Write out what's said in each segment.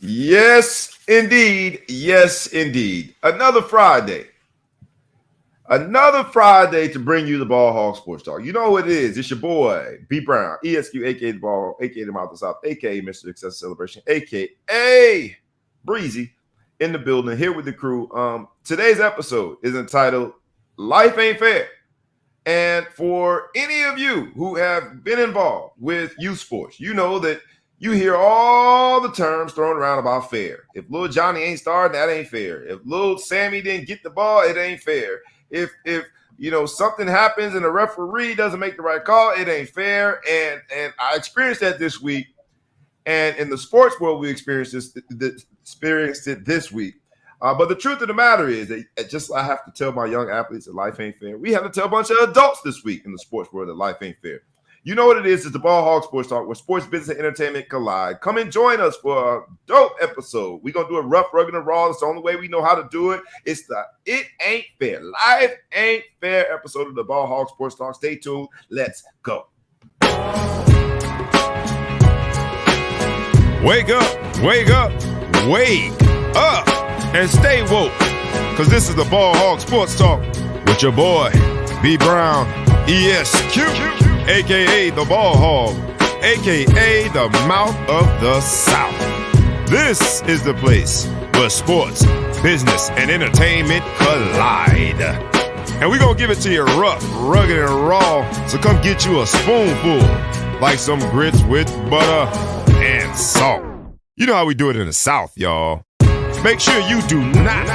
Yes, indeed. Yes, indeed. Another Friday. Another Friday to bring you the Ball Hog Sports Talk. You know what it is. It's your boy, B Brown, ESQ, a.k.a. the Ball, a.k.a. the Mouth of the South, a.k.a. Mr. Success Celebration, a.k.a. Breezy in the building here with the crew. Today's episode is entitled Life Ain't Fair. And for any of you who have been involved with youth sports, you know that you hear all the terms thrown around about fair. If little Johnny ain't starting, that ain't fair. If little Sammy didn't get the ball, it ain't fair. If you know something happens and the referee doesn't make the right call, it ain't fair. And I experienced that this week. And in the sports world, we experienced it this week. But the truth of the matter is that just I have to tell my young athletes that life ain't fair. We have to tell a bunch of adults this week in the sports world that life ain't fair. You know what it is? It's the Ball Hog Sports Talk, where sports, business, and entertainment collide. Come and join us for a dope episode. We're going to do it rough, rugged, and raw. It's the only way we know how to do it. It's the It Ain't Fair, Life Ain't Fair episode of the Ball Hog Sports Talk. Stay tuned. Let's go. Wake up, wake up, wake up, and stay woke. Because this is the Ball Hog Sports Talk with your boy, B Brown, ESQ. A.K.A. the Ball Hog, A.K.A. the Mouth of the South. This is the place where sports, business, and entertainment collide. And we're going to give it to you rough, rugged, and raw, so come get you a spoonful, like some grits with butter and salt. You know how we do it in the South, y'all. Make sure you do not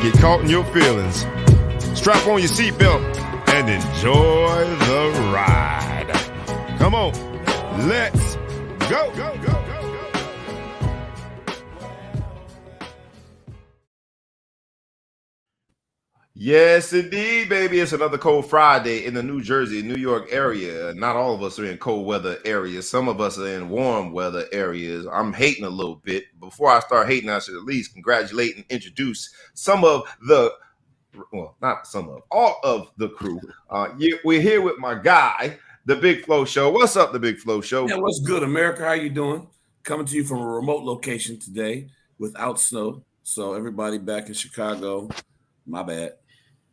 get caught in your feelings. Strap on your seatbelt and enjoy the ride. Come on, let's go. Yes, indeed, baby. It's another cold Friday in the New Jersey, New York area. Not all of us are in cold weather areas. Some of us are in warm weather areas. I'm hating a little bit. Before I start hating, I should at least congratulate and introduce some of the not some of, all of the crew. We're here with my guy, the Big Flow Show. What's up, the Big Flow Show? Yeah, what's good, America? How you doing? Coming to you from a remote location today without snow. So everybody back in Chicago, my bad.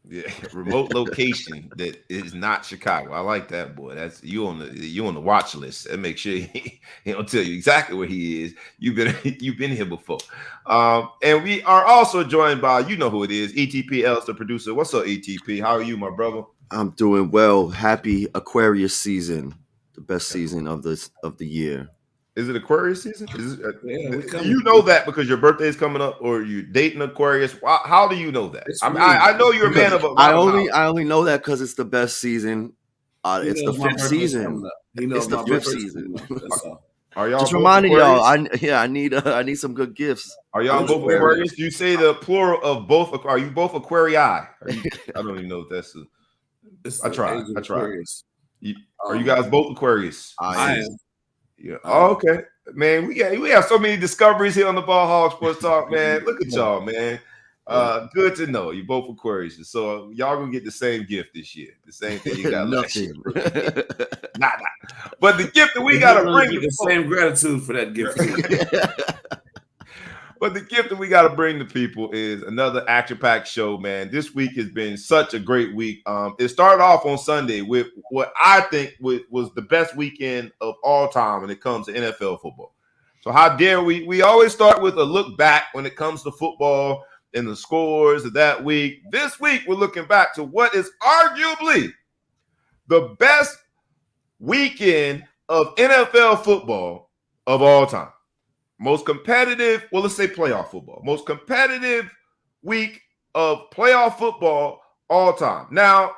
Yeah, remote location that is not Chicago. I like that, boy. That's you on the watch list. And make sure he don't tell you exactly where he is. You've been here before. And we are also joined by, you know who it is, ETP Ellis, the producer. What's up, ETP? How are you, my brother? I'm doing well. Happy Aquarius season, the best season of the year. Is it Aquarius season? You know that because your birthday is coming up, or you dating Aquarius? How do you know that? I know you're a man of. I only know that because it's the best season. It's the fifth season. It's the fifth season. Are y'all just reminding y'all? I need some good gifts. Are y'all both Aquarius? Do you say the plural of both? Are you both Aquarii? I don't even know if that's. I tried. Are you guys both Aquarius? I am. Yeah. Oh, okay, man. We have so many discoveries here on the Ball Hog Sports Talk, man. Look at y'all, man. Good to know you both Aquarius. So y'all gonna get the same gift this year. The same thing you got last year. Nah. But the gift that we gotta bring the same gratitude for that gift. But the gift that we got to bring to people is another action-packed show, man. This week has been such a great week. It started off on Sunday with what I think was the best weekend of all time when it comes to NFL football. So how dare we? We always start with a look back when it comes to football and the scores of that week. This week, we're looking back to what is arguably the best weekend of NFL football of all time. Most competitive, well, let's say playoff football. Most competitive week of playoff football all time. Now,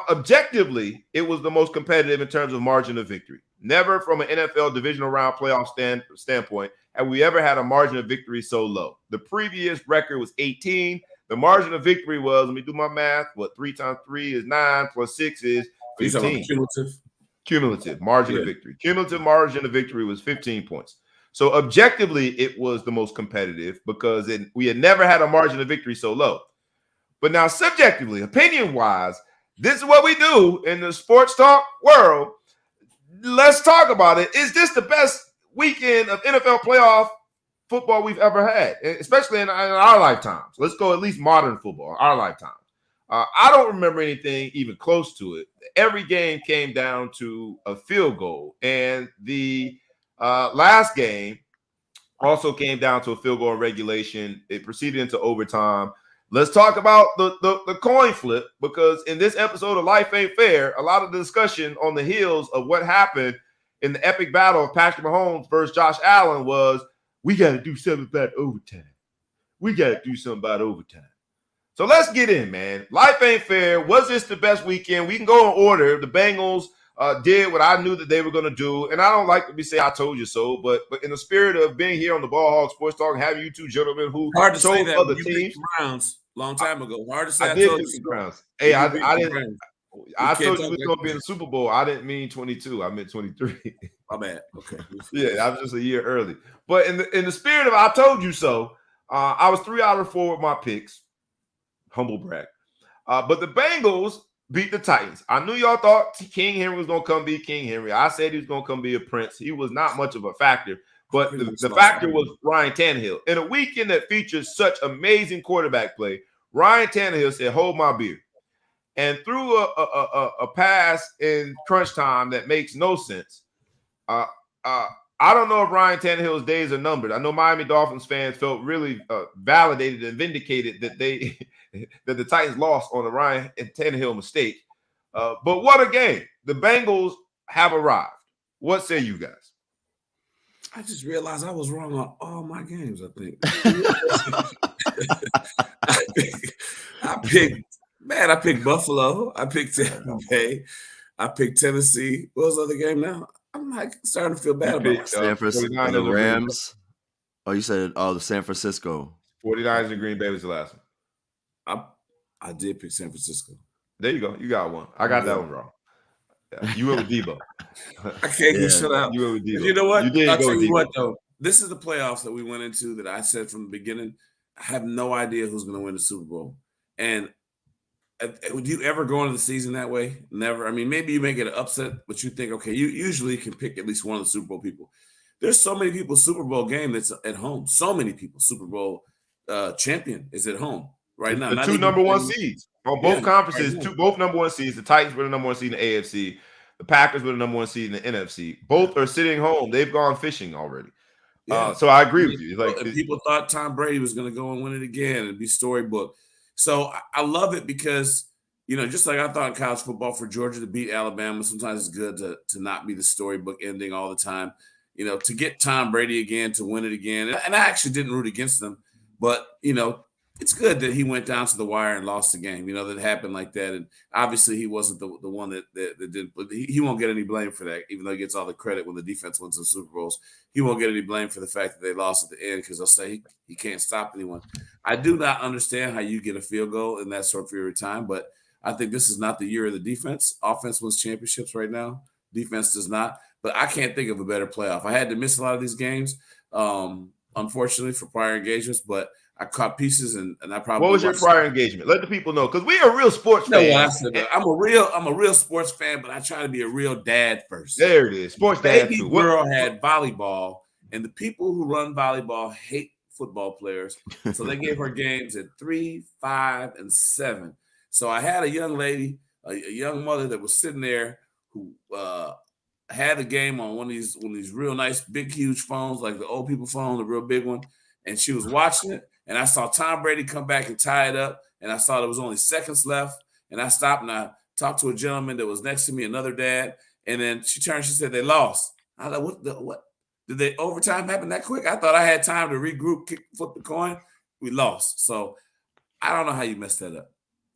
objectively, it was the most competitive in terms of margin of victory. Never from an NFL divisional round playoff standpoint have we ever had a margin of victory so low. The previous record was 18. The margin of victory was, let me do my math, 3 times 3 is 9 plus 6 is 15. Cumulative margin of victory. Cumulative margin of victory was 15 points. So objectively, it was the most competitive because we had never had a margin of victory so low. But now subjectively, opinion-wise, this is what we do in the sports talk world. Let's talk about it. Is this the best weekend of NFL playoff football we've ever had, especially in our lifetimes. Let's go at least modern football, our lifetime. I don't remember anything even close to it. Every game came down to a field goal, and the last game also came down to a field goal in regulation. It proceeded into overtime. Let's talk about the coin flip, because in this episode of Life Ain't Fair, a lot of the discussion on the heels of what happened in the epic battle of Patrick Mahomes versus Josh Allen was, we got to do something about overtime. We got to do something about overtime. So let's get in, man. Life ain't fair. Was this the best weekend? We can go in order. The Bengals did what I knew that they were going to do. And I don't like to be say I told you so, but in the spirit of being here on the Ball Hog Sports Talk and having you two gentlemen who hard to say that other you teams. the Browns long time ago. Hard to say I did pick the Browns. Hey, I didn't. I told you we was going to be in the Super Bowl. I didn't mean 22. I meant 23. My bad. Okay. Yeah, I was just a year early. But in the spirit of I told you so, I was 3 out of 4 with my picks. Humble brag. But the Bengals beat the Titans. I knew y'all thought King Henry was going to come be King Henry. I said he was going to come be a prince. He was not much of a factor. But the factor was Ryan Tannehill. In a weekend that features such amazing quarterback play, Ryan Tannehill said, hold my beer. And threw a pass in crunch time that makes no sense. I don't know if Ryan Tannehill's days are numbered. I know Miami Dolphins fans felt really validated and vindicated that that the Titans lost on a Ryan Tannehill mistake. But what a game. The Bengals have arrived. What say you guys? I just realized I was wrong on all my games, I think. I picked Buffalo. I picked Tampa Bay. I picked Tennessee. What was the other game now? I'm like starting to feel bad about it. San Francisco and the Rams. Oh, you said the San Francisco. 49ers and Green Bay was the last one. I did pick San Francisco. There you go. You got one. I got that one wrong. Yeah, you went with Debo. I can't get shut out. You went with Debo. You know what? You did I'll go tell with you Debo. what, though. This is the playoffs that we went into that I said from the beginning. I have no idea who's going to win the Super Bowl. And would you ever go into the season that way? Never. I mean, maybe you may get an upset, but you think, okay, you usually can pick at least one of the Super Bowl people. There's so many people Super Bowl game that's at home. So many people Super Bowl champion is at home right now. The two number one seeds on both conferences. Both number one seeds. The Titans were the number one seed in the AFC. The Packers were the number one seed in the NFC. Both are sitting home. They've gone fishing already. Yeah. So I agree with you. Like people thought Tom Brady was going to go and win it again and be storybook. So I love it because, just like I thought in college football for Georgia to beat Alabama, sometimes it's good to not be the storybook ending all the time. To get Tom Brady again, to win it again. And I actually didn't root against them, but, it's good that he went down to the wire and lost the game, that happened like that. And obviously he wasn't the one that did, but he won't get any blame for that, even though he gets all the credit when the defense wins the Super Bowls. He won't get any blame for the fact that they lost at the end because they'll say he can't stop anyone. I do not understand how you get a field goal in that short period of time, but I think this is not the year of the defense. Offense wins championships right now. Defense does not. But I can't think of a better playoff. I had to miss a lot of these games, unfortunately, for prior engagements, but I caught pieces, and I probably. What was your prior engagement? Let the people know, because we are real sports fans. I'm a real sports fan, but I try to be a real dad first. There it is, sports dad. Baby girl had volleyball, and the people who run volleyball hate football players, so they gave her games at 3, 5, and 7. So I had a young lady, a young mother that was sitting there who had the game on one of these real nice, big, huge phones, like the old people phone, the real big one, and she was watching it. And I saw Tom Brady come back and tie it up. And I saw there was only seconds left. And I stopped and I talked to a gentleman that was next to me, another dad. And then she turned, she said, they lost. I was like, what? Did they overtime happen that quick? I thought I had time to regroup, flip the coin. We lost. So I don't know how you messed that up.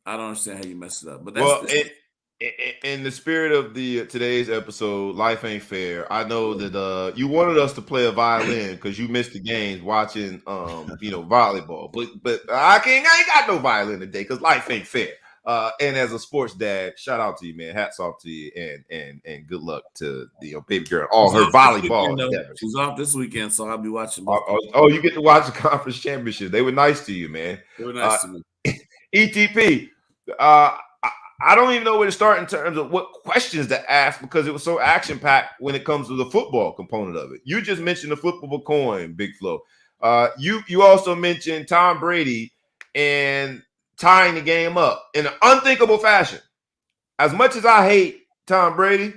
I don't understand how you messed it up. But that's in the spirit of today's episode, Life Ain't Fair. I know that you wanted us to play a violin because you missed the games watching volleyball. But I ain't got no violin today because life ain't fair. And as a sports dad, shout out to you, man. Hats off to you, and good luck to the baby girl. All her volleyball. She's off this weekend, so I'll be watching. Oh, you get to watch the conference championship. They were nice to you, man. They were nice to me. ETP. I don't even know where to start in terms of what questions to ask because it was so action-packed when it comes to the football component of it. You just mentioned the flip of a coin, Big Flo. You also mentioned Tom Brady and tying the game up in an unthinkable fashion. As much as I hate Tom Brady,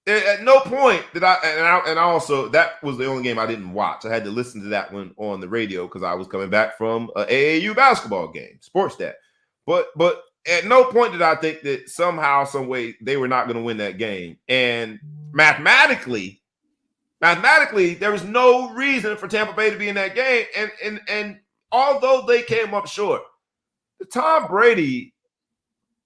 at no point did I also, that was the only game I didn't watch. I had to listen to that one on the radio because I was coming back from an AAU basketball game, Sportstat. But at no point did I think that somehow, some way, they were not going to win that game. And mathematically, there was no reason for Tampa Bay to be in that game. And although they came up short, the Tom Brady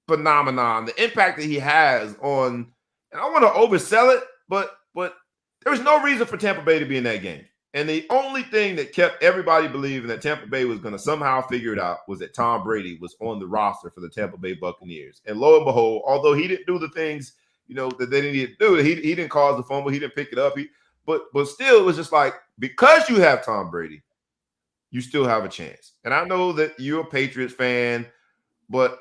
phenomenon, the impact that he has on, and I want to oversell it, but there was no reason for Tampa Bay to be in that game. And the only thing that kept everybody believing that Tampa Bay was going to somehow figure it out was that Tom Brady was on the roster for the Tampa Bay Buccaneers. And lo and behold, although he didn't do the things, that they needed to do, he didn't cause the fumble, he didn't pick it up. But still, it was just like, because you have Tom Brady, you still have a chance. And I know that you're a Patriots fan, but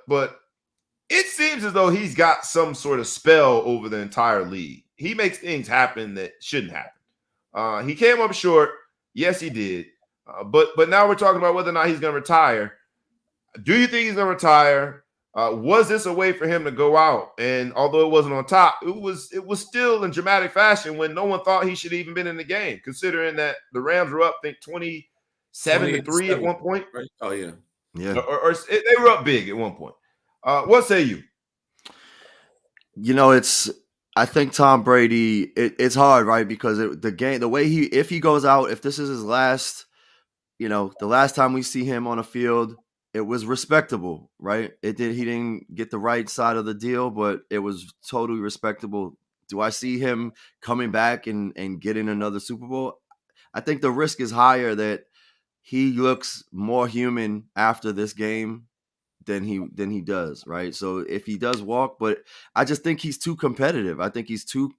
it seems as though he's got some sort of spell over the entire league. He makes things happen that shouldn't happen. He came up short. Yes, he did. But now we're talking about whether or not he's going to retire. Do you think he's going to retire? Was this a way for him to go out? And although it wasn't on top, it was still in dramatic fashion when no one thought he should even been in the game, considering that the Rams were up, I think, 27-3 at one point. Right? Oh, yeah. Yeah. Or they were up big at one point. What say you? I think Tom Brady, it's hard, right? Because the way if he goes out, if this is his last, the last time we see him on a field, it was respectable, right? He didn't get the right side of the deal, but it was totally respectable. Do I see him coming back and getting another Super Bowl? I think the risk is higher that he looks more human after this game than he does, right? So if he does walk, but I just think he's too competitive. I think he's too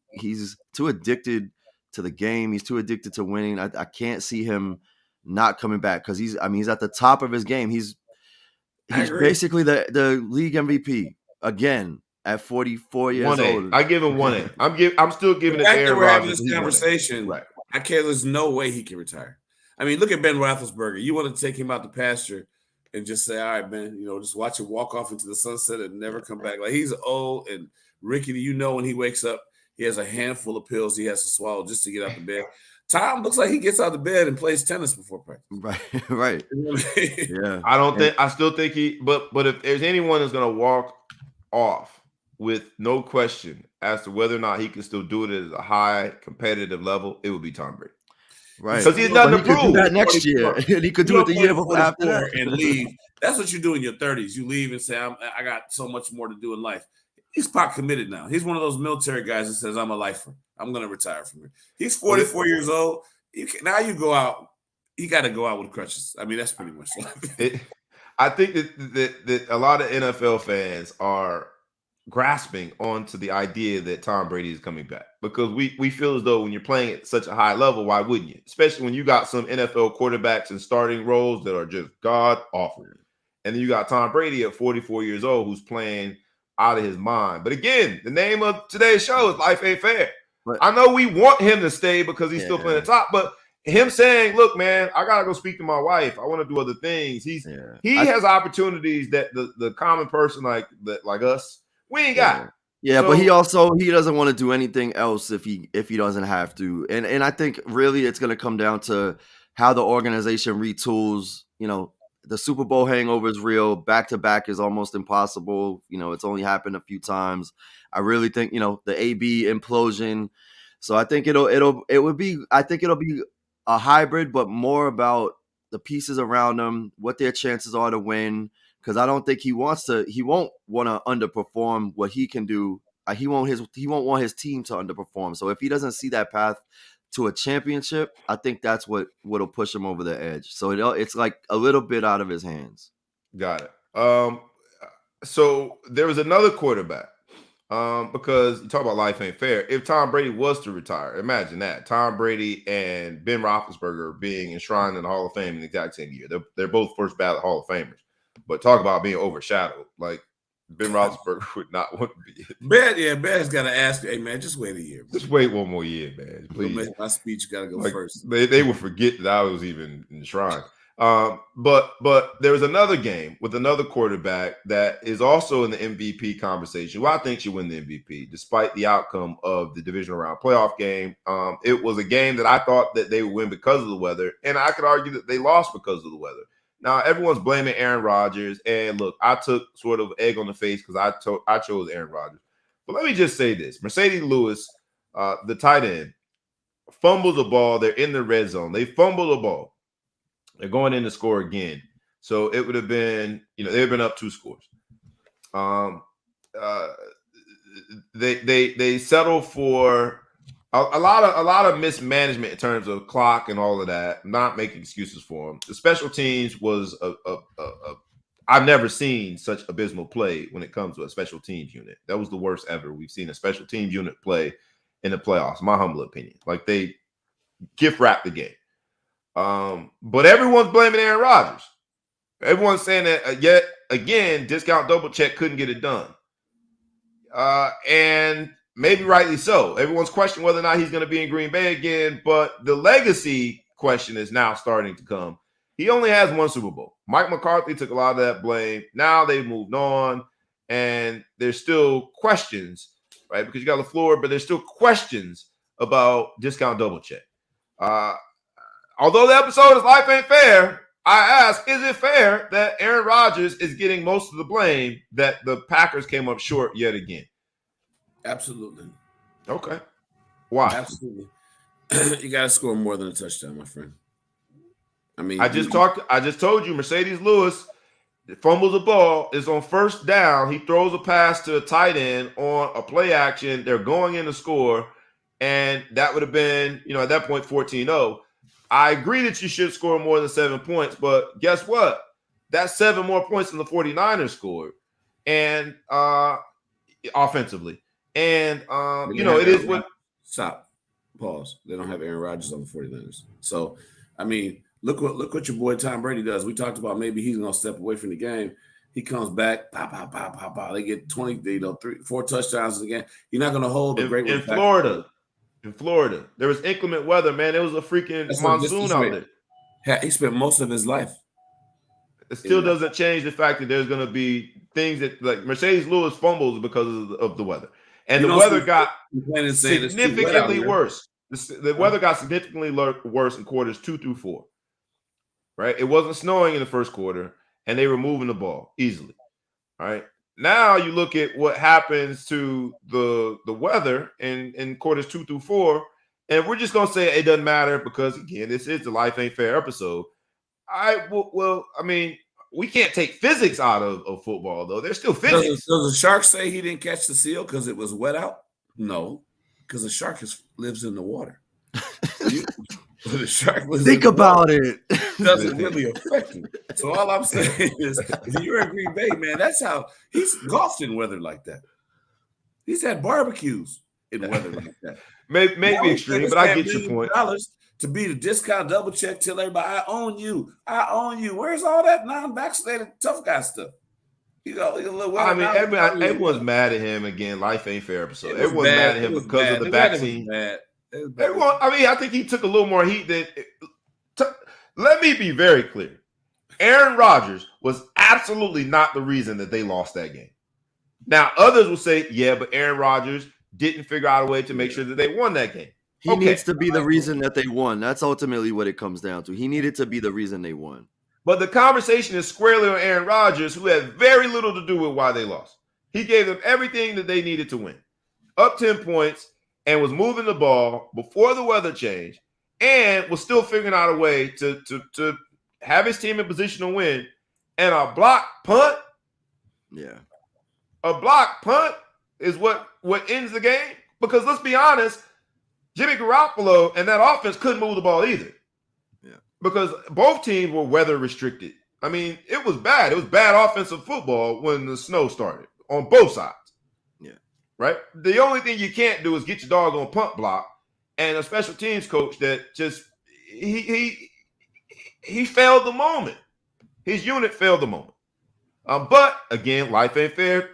addicted to the game. He's too addicted to winning. I can't see him not coming back because he's at the top of his game. He's basically the league MVP again at 44 years old. I give him 1A. I'm still giving it to Aaron We're having Rodgers. this conversation. Right. I can't. There's no way he can retire. I mean, look at Ben Roethlisberger. You want to take him out the pasture and just say, all right, man, just watch him walk off into the sunset and never come back. Like, he's old and rickety. When he wakes up, he has a handful of pills he has to swallow just to get out of bed. Tom looks like he gets out of bed and plays tennis before practice. Right. Yeah. I still think but if there's anyone that's going to walk off with no question as to whether or not he can still do it at a high competitive level, it would be Tom Brady. Right. Because he's nothing to prove. Could do that next year. He could do it the year before after that. And leave. That's what you do in your 30s. You leave and say, I got so much more to do in life. He's pot committed now. He's one of those military guys that says, I'm a lifer. I'm going to retire from here. He's 44 years old. Now you go out. He got to go out with crutches. I mean, that's pretty much it. I think that a lot of NFL fans are grasping onto the idea that Tom Brady is coming back because we feel as though when you're playing at such a high level, why wouldn't you? Especially when you got some NFL quarterbacks in starting roles that are just god awful. And then you got Tom Brady at 44 years old who's playing out of his mind. But again, the name of today's show is Life Ain't Fair. But I know we want him to stay because he's still playing the top, but him saying, look, man, I gotta go speak to my wife. I want to do other things. He has opportunities that the common person like us, we ain't got. Yeah, so, but he doesn't want to do anything else if he doesn't have to. And I think really it's gonna come down to how the organization retools. The Super Bowl hangover is real. Back to back is almost impossible. It's only happened a few times. I really think the AB implosion. So I think it'll be a hybrid, but more about the pieces around them, what their chances are to win. Because I don't think he won't want to underperform what he can do. He won't want his team to underperform. So if he doesn't see that path to a championship, I think that's what'll push him over the edge. So it's like a little bit out of his hands. Got it. So there was another quarterback. Because you talk about life ain't fair. If Tom Brady was to retire, imagine that. Tom Brady and Ben Roethlisberger being enshrined in the Hall of Fame in the exact same year. They're both first ballot Hall of Famers. But talk about being overshadowed. Like, Ben Roethlisberger would not want to be. Ben's got to ask, hey, man, just wait a year. Just wait one more year, man. Please. My speech got to go first. They will forget that I was even enshrined. But there was another game with another quarterback that is also in the MVP conversation, who I think should win the MVP, despite the outcome of the divisional round playoff game. It was a game that I thought that they would win because of the weather, and I could argue that they lost because of the weather. Now, everyone's blaming Aaron Rodgers, and look, I took sort of egg on the face because I chose Aaron Rodgers. But let me just say this. Mercedes Lewis, the tight end, fumbles the ball. They're in the red zone. They fumble the ball. They're going in to score again. So it would have been, they've been up 2 scores. They settle for a lot of mismanagement in terms of clock and all of that. I'm not making excuses for them. The special teams was I've never seen such abysmal play when it comes to a special teams unit. That was the worst ever we've seen a special teams unit play in the playoffs, my humble opinion. Like, they gift wrapped the game. But everyone's blaming Aaron Rodgers. Everyone's saying that yet again, discount double check couldn't get it done. And maybe rightly so. Everyone's questioning whether or not he's going to be in Green Bay again, but the legacy question is now starting to come. He only has 1 Super Bowl. Mike McCarthy took a lot of that blame. Now they've moved on, and there's still questions, right? Because you got LaFleur, but there's still questions about discount double check. Although the episode is Life Ain't Fair, I ask, is it fair that Aaron Rodgers is getting most of the blame that the Packers came up short yet again? Absolutely. Okay. Why? Absolutely. You got to score more than a touchdown, my friend. I mean, I just told you, Mercedes Lewis fumbles the ball. It's on first down. He throws a pass to a tight end on a play action. They're going in to score, and that would have been, at that point, 14-0. I agree that you should score more than 7 points, but guess what? That's 7 more points than the 49ers scored, and offensively. And it is what. Stop. Pause. They don't have Aaron Rodgers on the 49ers. So, I mean, look what your boy Tom Brady does. We talked about maybe he's gonna step away from the game. He comes back, pop, pop, pop, pop, pop. They get 20, 4 touchdowns again. You're not gonna hold the great in Florida. In Florida, there was inclement weather, man. It was a freaking monsoon out there. He spent most of his life. It still doesn't change the fact that there's going to be things that, like, Mercedes Lewis fumbles because of the weather. And the weather got significantly worse. The weather got significantly worse in quarters 2 through 4. Right? It wasn't snowing in the first quarter, and they were moving the ball easily. All right? Now you look at what happens to the weather in quarters 2 through 4, and we're just going to say it doesn't matter because, again, this is the Life Ain't Fair episode. We can't take physics out of football, though. There's still physics. Does the shark say he didn't catch the seal because it was wet out? No, because the shark lives in the water. The shark lives Think about it. Doesn't really affect him. So all I'm saying is, if you're in Green Bay, man, that's how he's golfed in weather like that. He's had barbecues in weather like that. Maybe extreme, but I get your point. To be the discount double check, tell everybody, I own you. Where's all that non-vaccinated tough guy stuff? Everyone's mad at him again. Life Ain't Fair episode. Everyone's mad at him because of the vaccine. I think he took a little more heat than. Let me be very clear. Aaron Rodgers was absolutely not the reason that they lost that game. Now, others will say, yeah, but Aaron Rodgers didn't figure out a way to make sure that they won that game. He needs to be the reason that they won. That's ultimately what it comes down to. He needed to be the reason they won. But the conversation is squarely on Aaron Rodgers, who had very little to do with why they lost. He gave them everything that they needed to win. Up 10 points and was moving the ball before the weather changed and was still figuring out a way to have his team in position to win. And a block punt? Yeah. A block punt is what ends the game? Because let's be honest, Jimmy Garoppolo and that offense couldn't move the ball either. Yeah. Because both teams were weather restricted. I mean, it was bad. It was bad offensive football when the snow started on both sides. Yeah. Right? The only thing you can't do is get your dog on punt block, and a special teams coach that just he failed the moment. His unit failed the moment. But again, life ain't fair.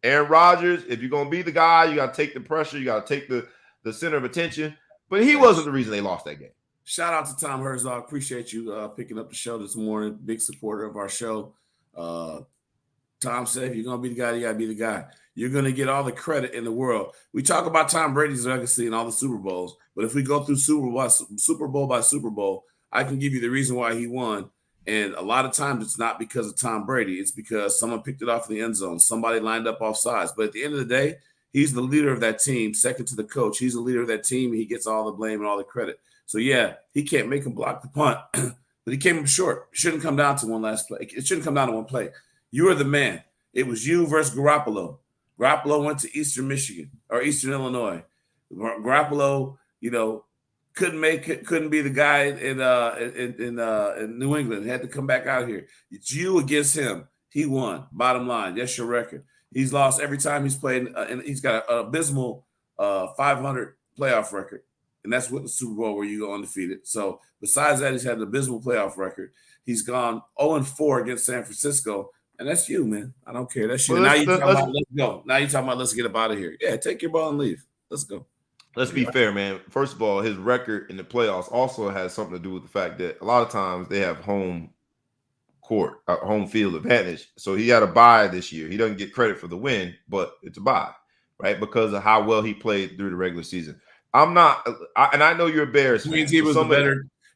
Aaron Rodgers, if you're gonna be the guy, you gotta take the pressure, you gotta take the center of attention. But he wasn't the reason they lost that game. Shout out to Tom Herzog. Appreciate you picking up the show this morning. Big supporter of our show. Tom said, if you're going to be the guy, you got to be the guy. You're going to get all the credit in the world. We talk about Tom Brady's legacy and all the Super Bowls, but if we go through Super Bowl by Super Bowl, I can give you the reason why he won. And a lot of times it's not because of Tom Brady. It's because someone picked it off in the end zone. Somebody lined up off sides. But at the end of the day, he's the leader of that team, second to the coach. He's the leader of that team. And he gets all the blame and all the credit. So, yeah, he can't make him block the punt, but he came up short. It shouldn't come down to one last play. It shouldn't come down to one play. You are the man. It was you versus Garoppolo. Garoppolo went to Eastern Michigan or Eastern Illinois. Garoppolo, couldn't be the guy in New England. Had to come back out here. It's you against him. He won. Bottom line, that's your record. He's lost every time he's played, and he's got an abysmal 500 playoff record. And that's with the Super Bowl where you go undefeated. So besides that, he's had an abysmal playoff record. He's gone 0-4 against San Francisco. And that's you, man. I don't care. That's you. Well, now you're talking about let's go. Now you're talking about let's get up out of here. Yeah, take your ball and leave. Let's go. Let's be fair, man. First of all, his record in the playoffs also has something to do with the fact that a lot of times they have home field advantage. So he had a bye this year. He doesn't get credit for the win, but it's a bye, right? Because of how well he played through the regular season. And I know you're a Bears fan. He was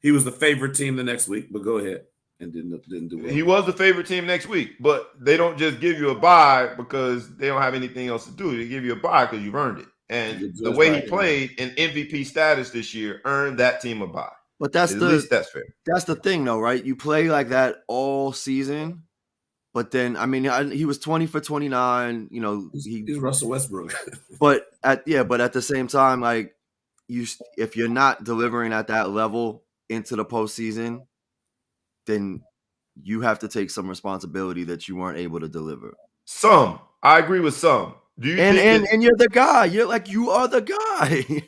he was the favorite team the next week, but go ahead. And didn't do well. He was the favorite team next week, but they don't just give you a bye because they don't have anything else to do. They give you a bye because you've earned it. And the way he played in MVP status this year earned that team a bye. But at least that's fair. That's the thing, though, right? You play like that all season, but then he was 20 for 29. He's Russell Westbrook. but at the same time, like if you're not delivering at that level into the postseason, then you have to take some responsibility that you weren't able to deliver. I agree with some. Do you and you're the guy. You are the guy.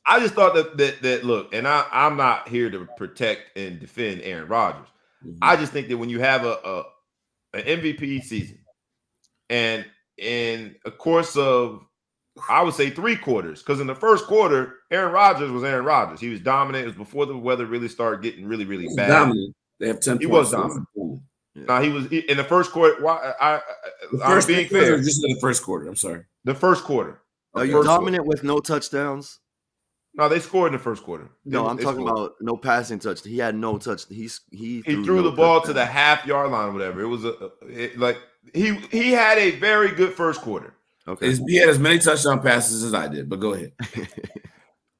I just thought that look, and I'm not here to protect and defend Aaron Rodgers. Mm-hmm. I just think that when you have an MVP season, and in a course of, I would say 3 quarters, because in the first quarter, Aaron Rodgers was Aaron Rodgers. He was dominant. It was before the weather really started getting really, really bad. Dominant. They have 10 he points. Was dominant. Yeah. Now, he was in the first quarter. I'm being fair. Just in the first quarter. I'm sorry. The first quarter. Are you dominant with no touchdowns? No, they scored in the first quarter. No, I'm talking about no passing touch. He had no touch. He threw the ball to the half-yard line or whatever. It was he had a very good first quarter. Okay. He had as many touchdown passes as I did, but go ahead.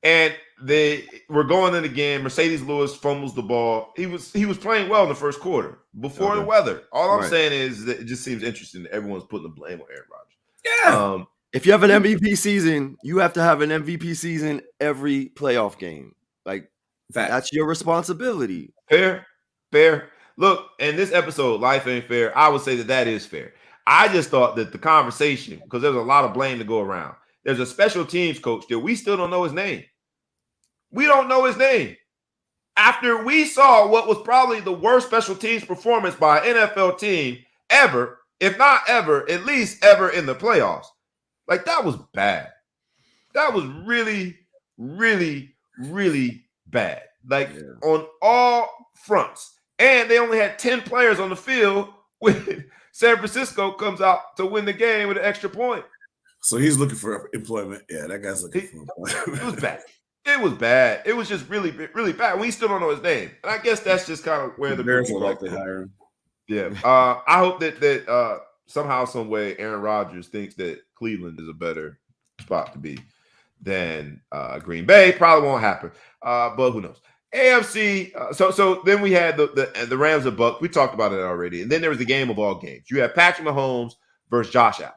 And they were going in again. Mercedes Lewis fumbles the ball. He was playing well in the first quarter before the weather. All I'm saying is that it just seems interesting that everyone's putting the blame on Aaron Rodgers. Yeah. If you have an MVP season, you have to have an MVP season every playoff game. Like, that's your responsibility. Fair. Look, in this episode, Life Ain't Fair, I would say that is fair. I just thought that the conversation, because there's a lot of blame to go around. There's a special teams coach that we still don't know his name. We don't know his name. After we saw what was probably the worst special teams performance by an NFL team ever, if not ever, at least ever in the playoffs. Like, that was bad. That was really, really, really bad. Like, on all fronts. And they only had 10 players on the field when San Francisco comes out to win the game with an extra point. So he's looking for employment. Yeah, that guy's looking for employment. It was bad. It was bad. It was just really, really bad. We still don't know his name. And I guess that's just kind of where the Bears will likely hire him. Yeah. I hope that somehow, some way, Aaron Rodgers thinks that Cleveland is a better spot to be than Green Bay. Probably won't happen. But who knows? AFC. So then we had the Rams and Bucks. We talked about it already. And then there was the game of all games. You have Patrick Mahomes versus Josh Allen.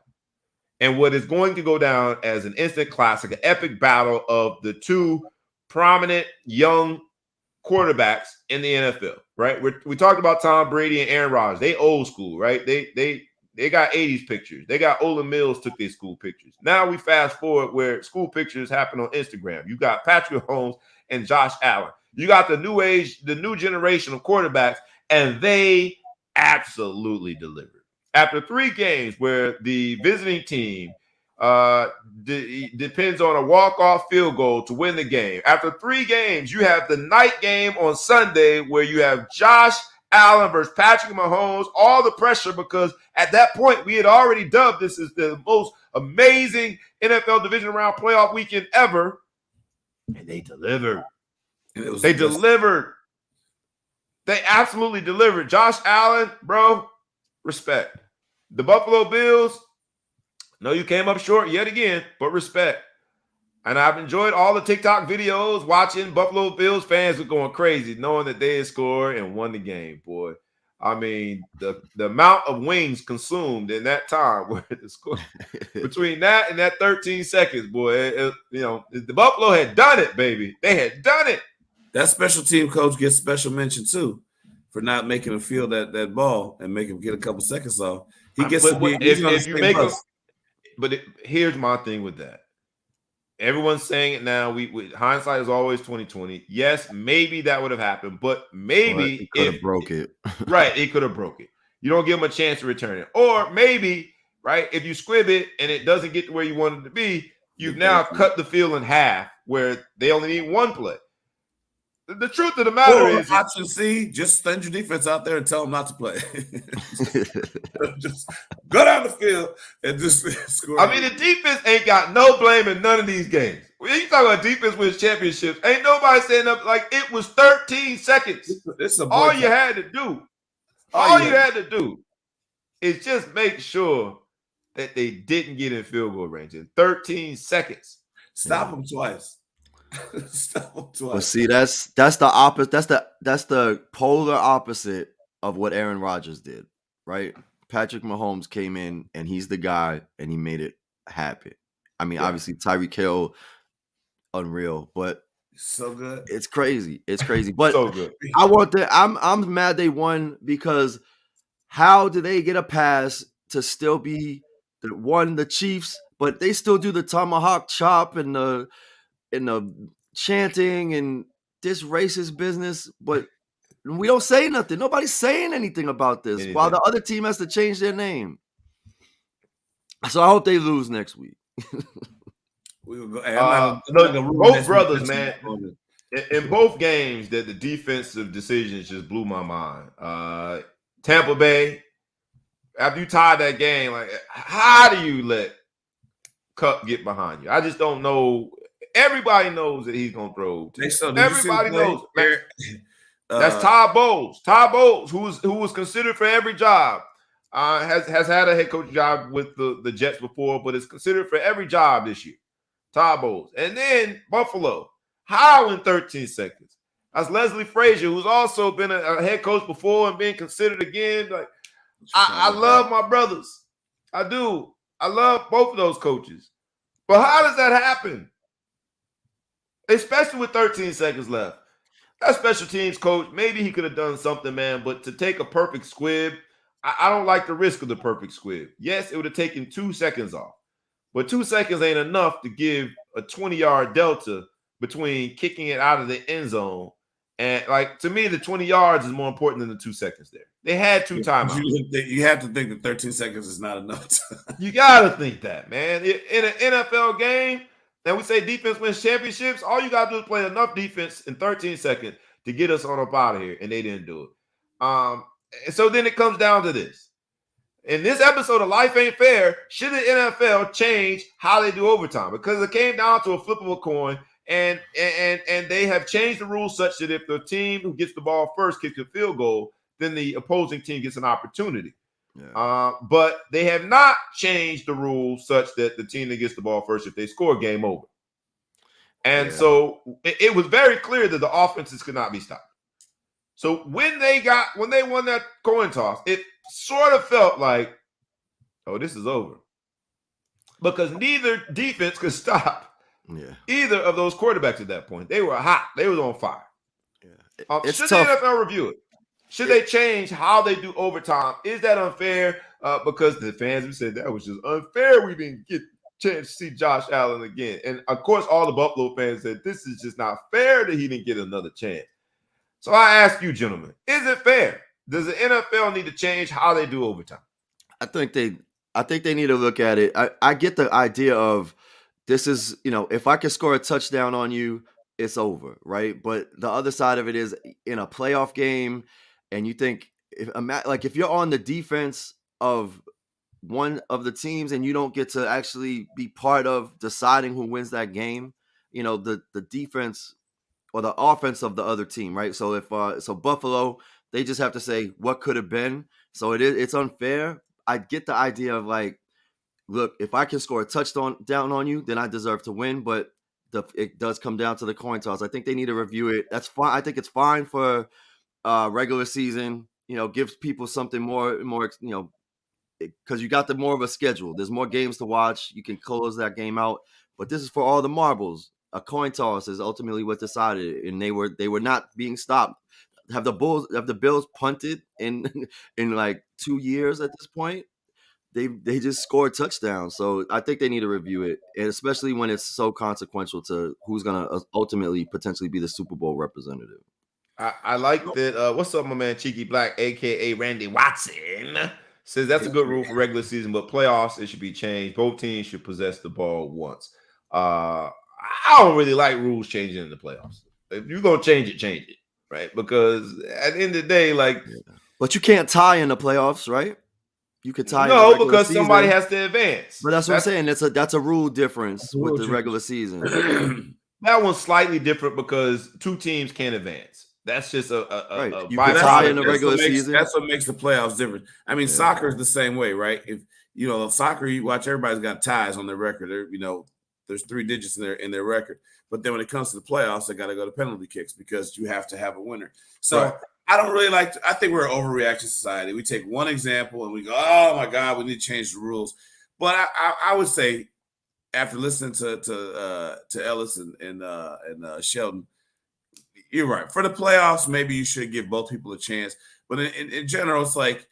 And what is going to go down as an instant classic, an epic battle of the two prominent young quarterbacks in the NFL, right? We talked about Tom Brady and Aaron Rodgers. They old school, right? They got 80s pictures. They got Ola Mills took their school pictures. Now we fast forward where school pictures happen on Instagram. You got Patrick Mahomes and Josh Allen. You got the new generation of quarterbacks, and they absolutely delivered. after 3 games where the visiting team depends on a walk-off field goal to win the game. After 3 games, you have the night game on Sunday where you have Josh Allen versus Patrick Mahomes, all the pressure because at that point we had already dubbed this as the most amazing NFL division round playoff weekend ever, and they delivered. They delivered. They absolutely delivered. Josh Allen, bro, respect. The Buffalo Bills, no, you came up short yet again, but respect. And I've enjoyed all the TikTok videos watching Buffalo Bills fans were going crazy, knowing that they had scored and won the game, boy. I mean, the amount of wings consumed in that time where the score between that and that 13 seconds, boy, the Buffalo had done it, baby. They had done it. That special team coach gets special mention too for not making him feel that ball and make him get a couple seconds off. He gets to be if you make him. But here's my thing with that. Everyone's saying it now. We hindsight is always 20/20. Yes, maybe that would have happened, but maybe it could have broke it. Right, it could have broke it. You don't give him a chance to return it. Or maybe, right, if you squib it and it doesn't get to where you want it to be, you've now cut the field in half where they only need 1 play. The truth of the matter is, option C, just send your defense out there and tell them not to play. just go down the field and just score. I mean, the defense ain't got no blame in none of these games. When you talk about defense wins championships, ain't nobody standing up like it was 13 seconds. All you had to do is just make sure that they didn't get in field goal range in 13 seconds. Stop them twice. But see, that's the opposite. That's the polar opposite of what Aaron Rodgers did, right? Patrick Mahomes came in and he's the guy, and he made it happen. I mean, obviously Tyreek Hill, unreal, but so good. It's crazy. It's crazy. But so good. I'm mad they won because how do they get a pass to still be the Chiefs, but they still do the tomahawk chop and the chanting and this racist business, but we don't say nothing. Nobody's saying anything about this while the other team has to change their name. So I hope they lose next week. Both brothers, man. In both games, that the defensive decisions just blew my mind. Tampa Bay, after you tied that game, like how do you let Cup get behind you? I just don't know. Everybody knows that he's gonna throw. Everybody knows. That's Todd Bowles. Todd Bowles, who was considered for every job, has had a head coach job with the Jets before, but is considered for every job this year. Todd Bowles. And then Buffalo. How in 13 seconds? That's Leslie Frazier, who's also been a head coach before and being considered again. Like I love my brothers. I do. I love both of those coaches. But how does that happen? Especially with 13 seconds left. That special teams coach, maybe he could have done something, man, but to take a perfect squib, I don't like the risk of the perfect squib. Yes, it would have taken 2 seconds off, but 2 seconds ain't enough to give a 20-yard delta between kicking it out of the end zone. And, like, to me, the 20 yards is more important than the 2 seconds there. They had 2 timeouts. You have to think that 13 seconds is not enough. You got to think that, man. In an NFL game, and we say defense wins championships, all you got to do is play enough defense in 13 seconds to get us on up out of here, and they didn't do it. And so then it comes down to this. In this episode of Life Ain't Fair, should the NFL change how they do overtime? Because it came down to a flip of a coin, and they have changed the rules such that if the team who gets the ball first kicks a field goal, then the opposing team gets an opportunity. Yeah. But they have not changed the rules such that the team that gets the ball first, if they score, game over. And so it was very clear that the offenses could not be stopped. So when they won that coin toss, it sort of felt like, oh, this is over. Because neither defense could stop either of those quarterbacks at that point. They were hot. They was on fire. Yeah. Should the NFL review it? Should they change how they do overtime? Is that unfair? Because the fans have said that was just unfair. We didn't get a chance to see Josh Allen again. And, of course, all the Buffalo fans said this is just not fair that he didn't get another chance. So I ask you, gentlemen, is it fair? Does the NFL need to change how they do overtime? I think they need to look at it. I get the idea of this is, if I can score a touchdown on you, it's over, right? But the other side of it is in a playoff game, and you think if you're on the defense of one of the teams and you don't get to actually be part of deciding who wins that game, the defense or the offense of the other team, right? So if Buffalo, they just have to say what could have been. So it's unfair. I get the idea of like, look, if I can score a touchdown down on you, then I deserve to win. But it does come down to the coin toss. I think they need to review it. That's fine. I think it's fine for regular season. Gives people something more. Because you got more of a schedule. There's more games to watch. You can close that game out. But this is for all the marbles. A coin toss is ultimately what decided, and they were not being stopped. Have the Bills punted in like 2 years at this point? They just scored touchdowns. So I think they need to review it, and especially when it's so consequential to who's going to ultimately potentially be the Super Bowl representative. I like that. What's up, my man Cheeky Black, aka Randy Watson, says that's a good rule for regular season, but playoffs it should be changed. Both teams should possess the ball once. I don't really like rules changing in the playoffs. If you're gonna change it, right? Because at the end of the day, but you can't tie in the playoffs, right? You could tie. No, because somebody has to advance. But that's what I'm saying. That's a rule difference with the regular season. That one's slightly different because two teams can't advance. That's just right. You can tie in the regular season. That's what makes the playoffs different. I mean, soccer is the same way, right? If soccer, you watch, everybody's got ties on their record. There's 3 digits in their record. But then when it comes to the playoffs, they got to go to penalty kicks because you have to have a winner. So right. I don't really I think we're an overreaction society. We take one example and we go, oh my God, we need to change the rules. But I would say, after listening to Ellis and Sheldon, you're right. For the playoffs, maybe you should give both people a chance. But in general, it's like,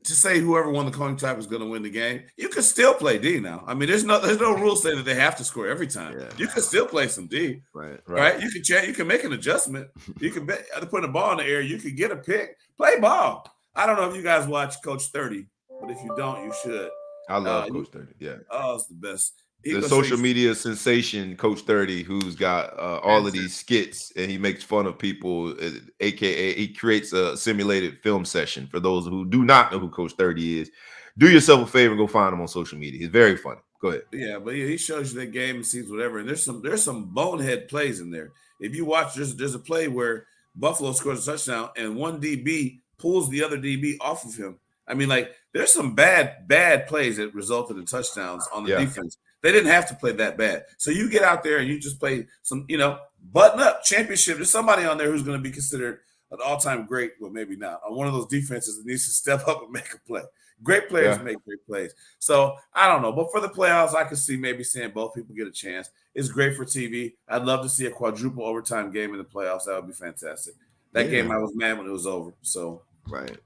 to say whoever won the coin toss is going to win the game, you can still play D now. I mean, there's no rule saying that they have to score every time. Yeah. You can still play some D. Right. You can change. You can make an adjustment. You can put a ball in the air. You can get a pick. Play ball. I don't know if you guys watch Coach 30, but if you don't, you should. I love Coach 30. Yeah. Oh, it's the best. The social media sensation, Coach 30, who's got all of these skits and he makes fun of people, aka he creates a simulated film session. For those who do not know who Coach 30 is, do yourself a favor and go find him on social media. He's very funny. Go ahead. Yeah, but he shows you that game and sees whatever. And there's some bonehead plays in there. If you watch, there's a play where Buffalo scores a touchdown and one DB pulls the other DB off of him. I mean, there's some bad plays that resulted in touchdowns on the defense. They didn't have to play that bad. So you get out there and you just play some, button up championship. There's somebody on there who's going to be considered an all-time great, well, maybe not, on one of those defenses that needs to step up and make a play. Great players make great plays. So I don't know. But for the playoffs, I could see maybe seeing both people get a chance. It's great for TV. I'd love to see a quadruple overtime game in the playoffs. That would be fantastic. That game, I was mad when it was over. So right.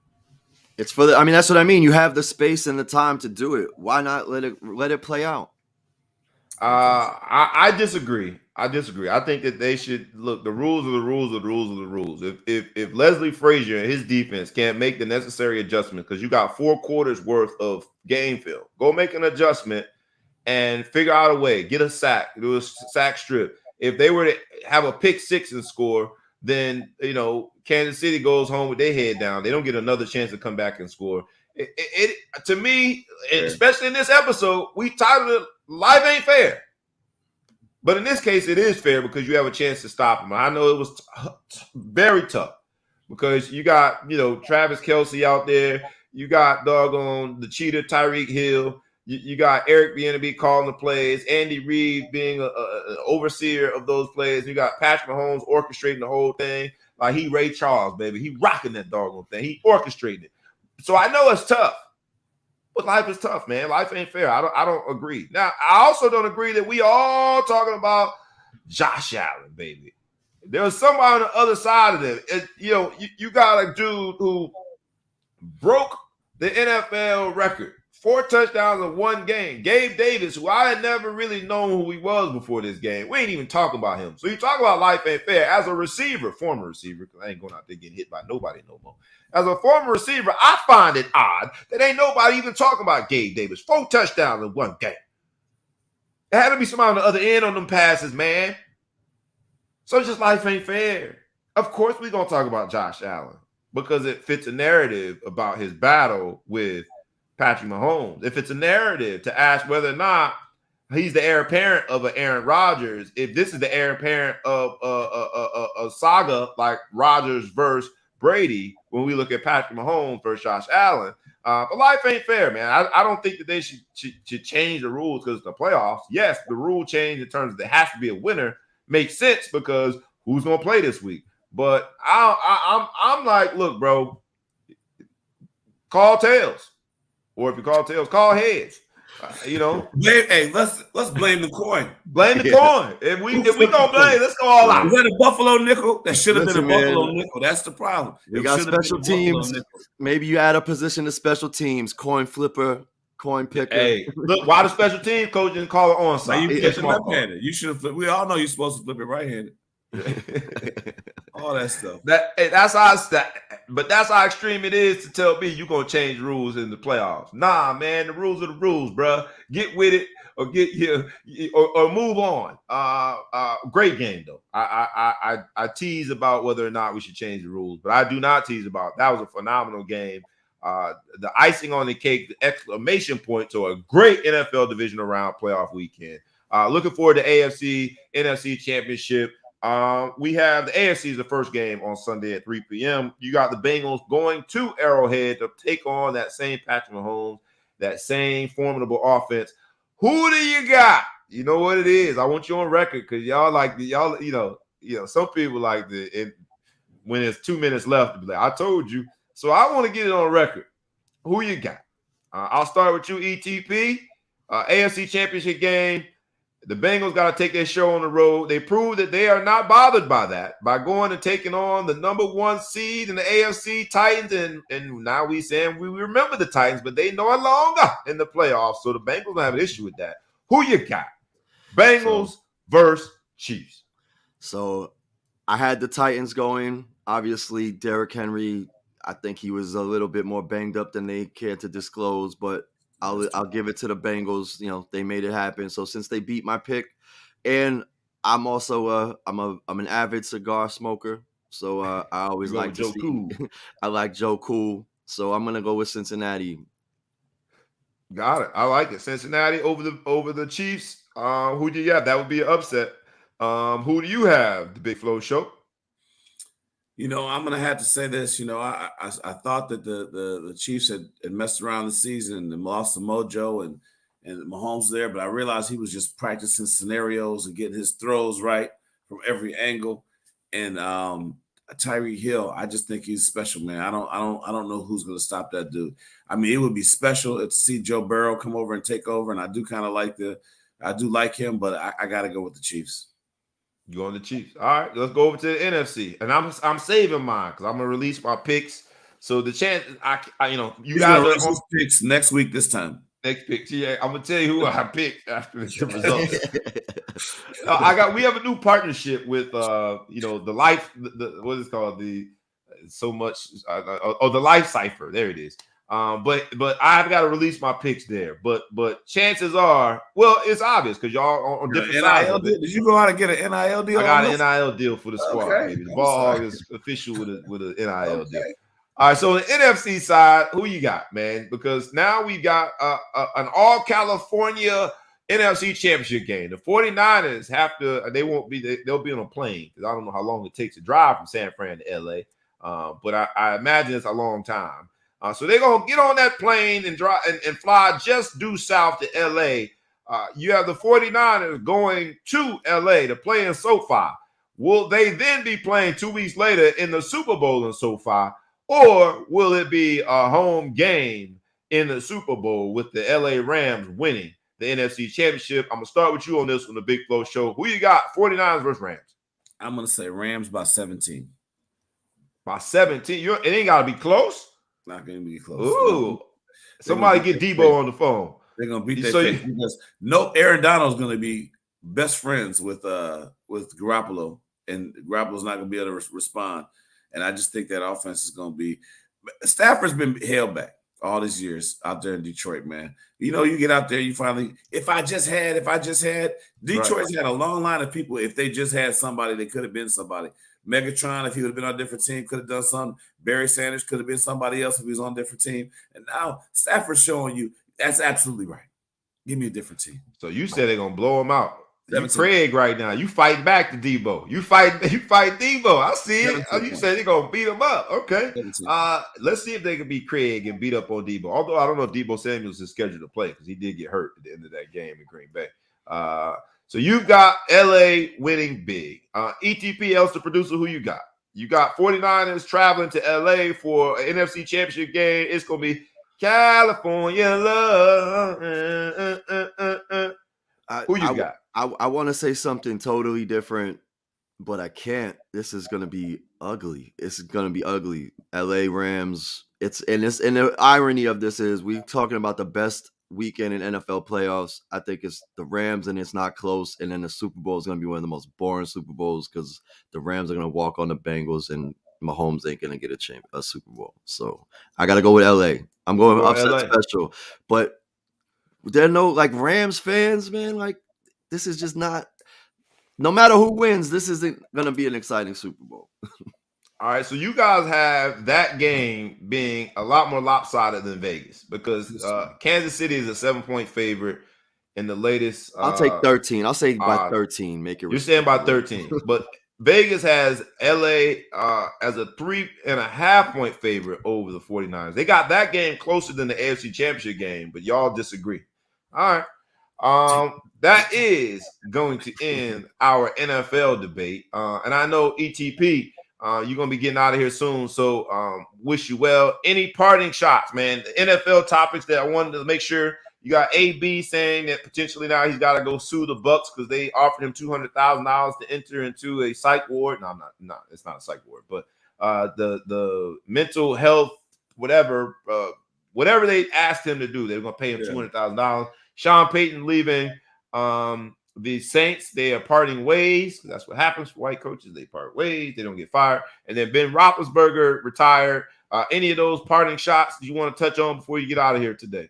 It's for that's what I mean. You have the space and the time to do it. Why not let it play out? I disagree. I think that they should look. The rules are the rules are the rules are the rules. If Leslie Frazier and his defense can't make the necessary adjustment, because you got 4 quarters worth of game film, go make an adjustment and figure out a way. Get a sack. Do a sack strip. If they were to have a pick 6 and score, then Kansas City goes home with their head down. They don't get another chance to come back and score. It to me, especially in this episode, we titled it "Life Ain't Fair." But in this case, it is fair because you have a chance to stop him. I know it was very tough because you got, Travis Kelce out there. You got doggone the cheater Tyreek Hill. You got Eric Bieniemy calling the plays. Andy Reid being an overseer of those plays. You got Patrick Mahomes orchestrating the whole thing. Like he Ray Charles, baby. He rocking that doggone thing. He orchestrating it. So I know it's tough. But life is tough, man. Life ain't fair. I don't agree. Now, I also don't agree that we all talking about Josh Allen, baby. There was somebody on the other side of it. You got a dude who broke the NFL record 4 touchdowns in one game. Gabe Davis, who I had never really known who he was before this game. We ain't even talking about him. So you talk about life ain't fair. As a receiver, former receiver, because I ain't going out there getting hit by nobody no more. As a former receiver, I find it odd that ain't nobody even talking about Gabe Davis. 4 touchdowns in one game. There had to be somebody on the other end on them passes, man. So it's just life ain't fair. Of course we're going to talk about Josh Allen because it fits a narrative about his battle with Patrick Mahomes. If it's a narrative to ask whether or not he's the heir apparent of an Aaron Rodgers, if this is the heir apparent of a saga like Rodgers versus Brady, when we look at Patrick Mahomes versus Josh Allen, but life ain't fair, man. I don't think that they should change the rules because it's the playoffs. Yes, the rule change in terms of there has to be a winner makes sense because who's going to play this week? But I'm like, look, bro, call tails. Or if you call tails, call heads. Hey, let's blame the coin. Blame the coin. If we gonna blame, let's go all out. Is that a Buffalo nickel? That should have been a Buffalo nickel. That's the problem. You got special teams. Maybe you add a position to special teams. Coin flipper, coin picker. Hey, look, why the special team coach didn't call it onside? You catch left-handed. You should have flipped. We all know you're supposed to flip it right-handed. All that stuff. But that's how extreme it is to tell me you're gonna change rules in the playoffs. Nah, man, the rules are the rules, bro. Get with it or get here or move on. Great game though. I tease about whether or not we should change the rules, but I do not tease about that was a phenomenal game. The icing on the cake, the exclamation point to a great NFL divisional round playoff weekend. Looking forward to AFC, NFC championship. We have the AFC is the first game on Sunday at 3 p.m. You got the Bengals going to Arrowhead to take on that same Patrick Mahomes, that same formidable offense. Who do you got? You know what it is. I want you on record because some people like when there's 2 minutes left to be like, I told you. So I want to get it on record. Who you got? I'll start with you, ETP. AFC championship game. The Bengals got to take their show on the road. They proved that they are not bothered by that by going and taking on the number 1 seed in the AFC Titans. And now we saying we remember the Titans, but they no longer in the playoffs. So the Bengals don't have an issue with that. Who you got? Bengals versus Chiefs. So I had the Titans going. Obviously, Derrick Henry, I think he was a little bit more banged up than they cared to disclose, but I'll give it to the Bengals. They made it happen. So since they beat my pick, and I'm also I'm an avid cigar smoker, so I always like Joe Cool. I like Joe Cool, so I'm gonna go with Cincinnati. Got it. I like it. Cincinnati over the Chiefs. Who do you have? That would be an upset. Who do you have? The Big Flow Show. I'm gonna have to say this. I thought that the Chiefs had messed around the season and lost the mojo and Mahomes there, but I realized he was just practicing scenarios and getting his throws right from every angle. And Tyreek Hill, I just think he's special, man. I don't know who's gonna stop that dude. I mean, it would be special to see Joe Burrow come over and take over, and I do like him, but I got to go with the Chiefs. You on the Chiefs. All right, let's go over to the NFC. And I'm saving mine because I'm gonna release my picks. So the chance you guys are on picks next week this time. Next pick. Yeah, I'm gonna tell you who I picked after the results. We have a new partnership with the life, what is it called? The Life Cipher. There it is. But I've got to release my picks there. But chances are, well, it's obvious because y'all on different sides of it. Did you go out and get an NIL deal? I got an NIL deal for the squad. Okay. Baby. The Ball Hog is official with an NIL deal. All right, so the NFC side, who you got, man? Because now we got an all California NFC championship game. The 49ers they'll be on a plane because I don't know how long it takes to drive from San Fran to LA. But I imagine it's a long time. So they're going to get on that plane and drive and fly just due south to L.A. You have the 49ers going to L.A. to play in SoFi. Will they then be playing 2 weeks later in the Super Bowl in SoFi? Or will it be a home game in the Super Bowl with the L.A. Rams winning the NFC Championship? I'm going to start with you on this one, the Big Flow Show. Who you got, 49ers versus Rams? I'm going to say Rams by 17. By 17? It ain't got to be close? Not going to be close. Ooh. Somebody get Debo on the phone. They're gonna beat their face because Aaron Donald's gonna be best friends with Garoppolo, and Garoppolo's not gonna be able to respond. And I just think that offense is gonna be. Stafford's been held back all these years out there in Detroit, man. You know, you get out there, you finally. If I just had. Detroit's had a long line of people. If they just had somebody, they could have been somebody. Megatron, if he would have been on a different team, could have done something. Barry Sanders could have been somebody else if he was on a different team. And now Stafford's showing you that's absolutely right. Give me a different team. So you said they're gonna blow him out. You Craig right now. You fighting back to Debo. You fight Debo. I see it. You said they're gonna beat him up. Okay. Let's see if they can beat Craig and beat up on Debo. Although I don't know if Debo Samuels is scheduled to play because he did get hurt at the end of that game in Green Bay. So you've got LA winning big. ETP, else the producer, who you got? You got 49ers traveling to LA for an NFC Championship game. It's gonna be California love. Who you got? I want to say something totally different, but I can't. This is gonna be ugly. It's gonna be ugly. LA Rams. And the irony of this is we're talking about the best weekend in NFL playoffs. I think it's the Rams, and it's not close. And then the Super Bowl is going to be one of the most boring Super Bowls because the Rams are going to walk on the Bengals, and Mahomes ain't going to get a Super Bowl. So I got to go with LA. I'm going upset special. But there are no Rams fans, man. This is just not. No matter who wins, this isn't going to be an exciting Super Bowl. All right, so you guys have that game being a lot more lopsided than Vegas because Kansas City is a 7-point favorite in the latest. I'll take 13. I'll say by 13. Make it. You're saying by 13, but Vegas has LA as a 3.5-point favorite over the 49ers. They got that game closer than the AFC Championship game, but y'all disagree. All right. That is going to end our NFL debate. And I know ETP. You're going to be getting out of here soon, so wish you well. Any parting shots, man? The NFL topics that I wanted to make sure you got AB saying that potentially now he's got to go sue the Bucks because they offered him $200,000 to enter into a psych ward. No, it's not a psych ward, but the mental health, whatever they asked him to do, they were going to pay him $200,000. Sean Payton leaving. The Saints, they are parting ways. That's what happens for white coaches. They part ways. They don't get fired. And then Ben Roethlisberger retired. Any of those parting shots you want to touch on before you get out of here today?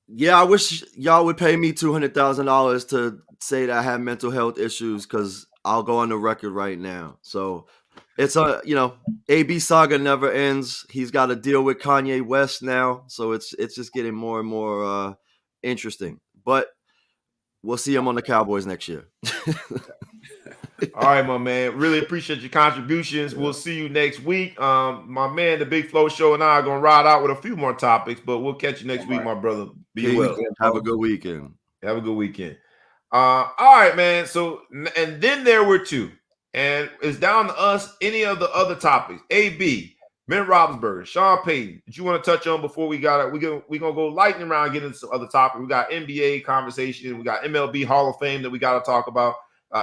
Yeah, I wish y'all would pay me $200,000 to say that I have mental health issues because I'll go on the record right now. So it's AB saga never ends. He's got to deal with Kanye West now. So it's just getting more and more interesting. But we'll see him on the Cowboys next year. All right, my man. Really appreciate your contributions. We'll see you next week. My man, the Big Flow Show, and I are going to ride out with a few more topics, but we'll catch you next week, my brother. Be well. Have a good weekend. Have a good weekend. All right, man. So, and then there were two, and it's down to us. Any of the other topics? AB, Ben Roethlisberger, Sean Payton. Did you want to touch on before we got it? We're gonna go lightning round, get into some other topics. We got NBA conversation. We got MLB Hall of Fame that we got to talk about.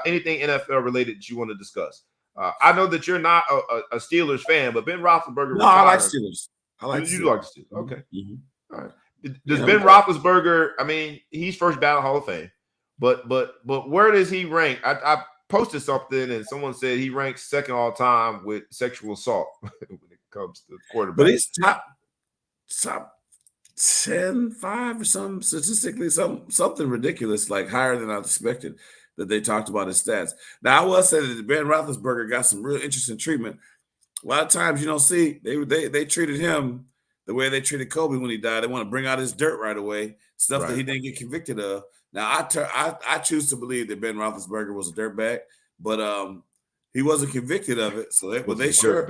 Anything NFL related that you want to discuss? I know that you're not a Steelers fan, but Ben Roethlisberger. No, I like Steelers. You like Steelers? Okay. Mm-hmm. All right. Does Ben Roethlisberger? I mean, he's first ballot Hall of Fame, but where does he rank? I posted something and someone said he ranks second all time with sexual assault when it comes to quarterback. But he's top 10, 5 or something statistically, something ridiculous, like higher than I expected that they talked about his stats. Now I will say that Ben Roethlisberger got some real interesting treatment. A lot of times you don't see they treated him the way they treated Kobe when he died. They want to bring out his dirt right away, stuff that he didn't get convicted of. Now I choose to believe that Ben Roethlisberger was a dirtbag, but he wasn't convicted of it. So they sure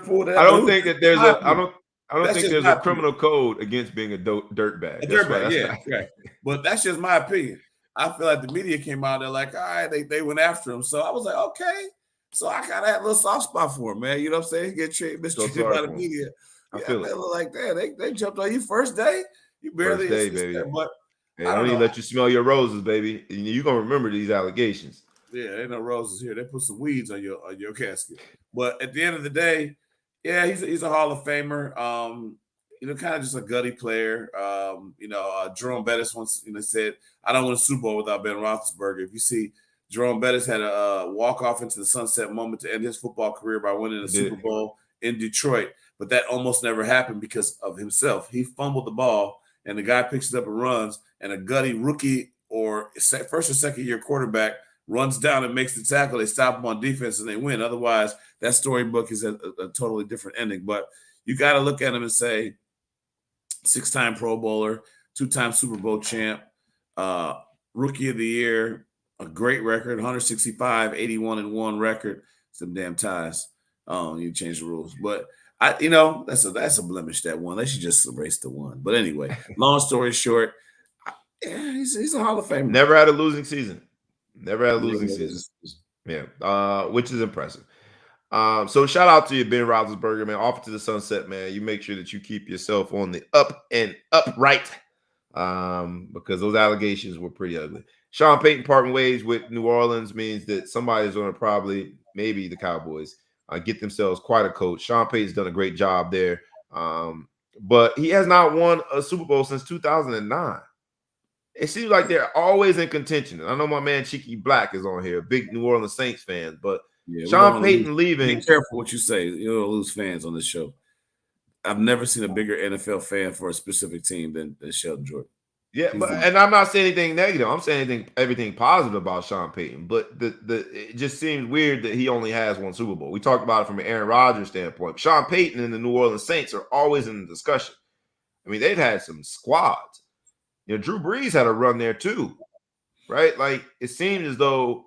pulled that. I don't think that there's a criminal code against being a dirtbag. A dirtbag, right. But that's just my opinion. I feel like the media came out there like, all right, they went after him. So I was like, okay. So I kind of had a little soft spot for him, man. You know what I'm saying? He get mistreated by the media. I feel it. Like that. They jumped on you first day. You barely first day, baby. But I don't even let you smell your roses, baby. You're gonna remember these allegations. Yeah, ain't no roses here. They put some weeds on your casket. But at the end of the day, Yeah, he's a Hall of Famer. Kind of just a gutty player. Jerome Bettis once said, "I don't win a Super Bowl without Ben Roethlisberger." If you see, Jerome Bettis had a walk off into the sunset moment to end his football career by winning a Super Bowl in Detroit, but that almost never happened because of himself. He fumbled the ball, and the guy picks it up and runs, and a gutty rookie or first or second year quarterback runs down and makes the tackle. They stop him on defense and they win. Otherwise, that storybook is a totally different ending. But you got to look at him and say, 6-time Pro Bowler, 2-time Super Bowl champ, Rookie of the Year, a great record, 165, 81-1 record. Some damn ties. You change the rules, but that's a blemish. That one, they should just erase the one. But anyway, long story short, he's a Hall of Famer. Never had a losing season. Yeah, which is impressive. So shout out to you, Ben Roethlisberger, man. Off to the sunset, man. You make sure that you keep yourself on the up and upright, because those allegations were pretty ugly. Sean Payton parting ways with New Orleans means that somebody's going to maybe the Cowboys, get themselves quite a coach. Sean Payton's done a great job there, but he has not won a Super Bowl since 2009. It seems like they're always in contention. I know my man Cheeky Black is on here, big New Orleans Saints fan, but Sean Payton leaving. Be careful what you say. You'll lose fans on this show. I've never seen a bigger NFL fan for a specific team than Sheldon Jordan. Yeah, and I'm not saying anything negative. I'm saying everything positive about Sean Payton. But it just seems weird that he only has one Super Bowl. We talked about it from an Aaron Rodgers standpoint. Sean Payton and the New Orleans Saints are always in the discussion. I mean, they've had some squads. Drew Brees had a run there too, right? Like, it seems as though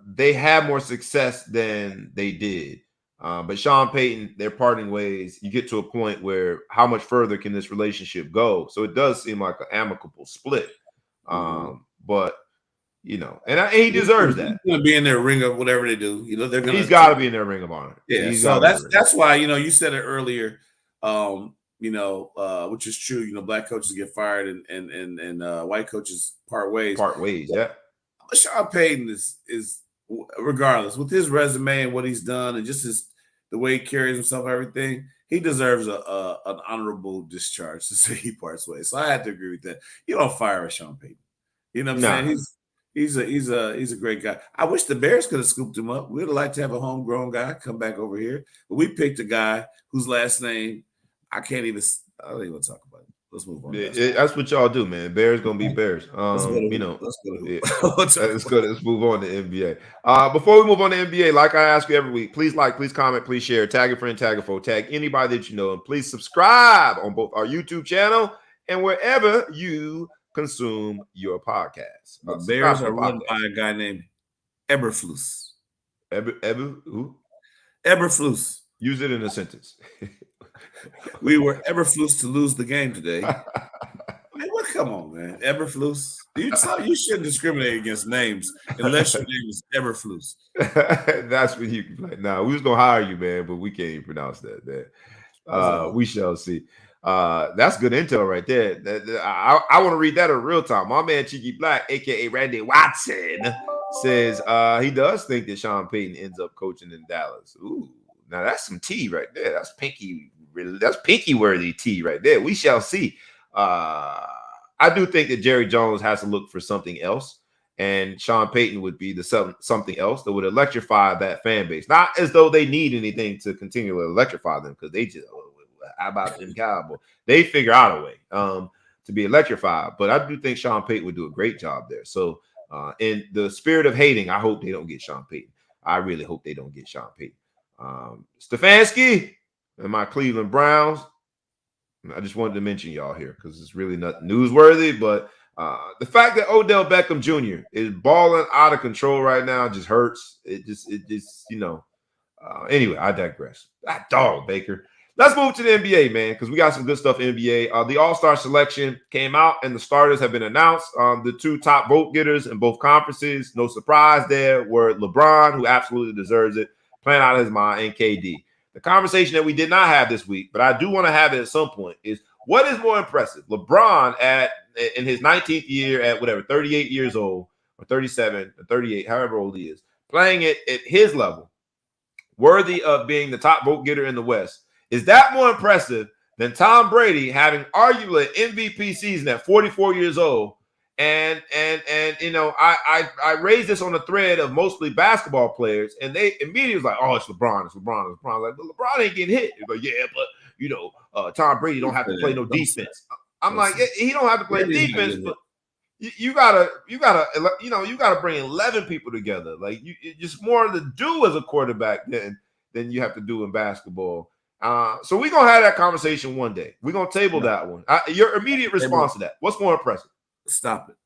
they had more success than they did. But Sean Payton, they're parting ways. You get to a point where how much further can this relationship go? So it does seem like an amicable split. But and he deserves that. He's gonna be in their ring of whatever they do. He's got to be in their ring of honor. Yeah, so that's why you said it earlier. Which is true. Black coaches get fired and white coaches part ways. Yeah. But Sean Payton is regardless with his resume and what he's done and just the way he carries himself, everything, he deserves an honorable discharge to say he parts ways. So I had to agree with that. You don't fire a Sean Payton. You know what I'm saying? He's a great guy. I wish the Bears could have scooped him up. We'd like to have a homegrown guy come back over here, but we picked a guy whose last name I don't even talk about it. Let's move on. That's what y'all do, man. Bears gonna be Bears. Let's move on to NBA. Before we move on to NBA, like I ask you every week, please like, please comment, please share, tag a friend, tag a foe, tag anybody that you know, and please subscribe on both our YouTube channel and wherever you consume your podcasts. The Bears are run by a guy named Eberflus. Who? Eberflus. Use it in a sentence. We were Eberflus to lose the game today. Come on, man. Eberflus. You shouldn't discriminate against names unless your name is Eberflus. That's when you can play. Nah, we was gonna hire you, man, but we can't even pronounce that, man. We shall see. That's good intel right there. I want to read that in real time. My man Cheeky Black, aka Randy Watson, says he does think that Sean Payton ends up coaching in Dallas. Ooh, now that's some tea right there. That's pinky worthy tea right there. We shall see. I do think that Jerry Jones has to look for something else, and Sean Payton would be the something else that would electrify that fan base. Not as though they need anything to continue to electrify them, because they just, how about them Cowboys? They figure out a way to be electrified. But I do think Sean Payton would do a great job there. So in the spirit of hating, I hope they don't get Sean Payton. I really hope they don't get Sean Payton. Stefanski and my Cleveland Browns. I just wanted to mention y'all here because it's really not newsworthy, but the fact that Odell Beckham Jr. is balling out of control right now just hurts. It just anyway, I digress. That dog, Baker. Let's move to the NBA, man, because we got some good stuff in NBA. The All-Star selection came out, and the starters have been announced. The two top vote getters in both conferences, no surprise there, were LeBron, who absolutely deserves it, playing out of his mind, and KD. The conversation that we did not have this week, but I do want to have it at some point, is what is more impressive? LeBron in his 19th year at 38 years old, or 37, or 38, however old he is, playing it at his level worthy of being the top vote getter in the West, is that more impressive than Tom Brady having arguably an MVP season at 44 years old? And you know, I raised this on a thread of mostly basketball players, and they immediately was like, "Oh, it's LeBron, it's LeBron, it's LeBron." Like, but LeBron ain't getting hit. But yeah, but you know, Tom Brady don't have to play no defense. I'm like, he don't have to play defense, but you gotta bring 11 people together. Like it's just more to do as a quarterback than you have to do in basketball. So we're gonna have that conversation one day. We're gonna table that one. Your immediate response to that? What's more impressive? Stop it,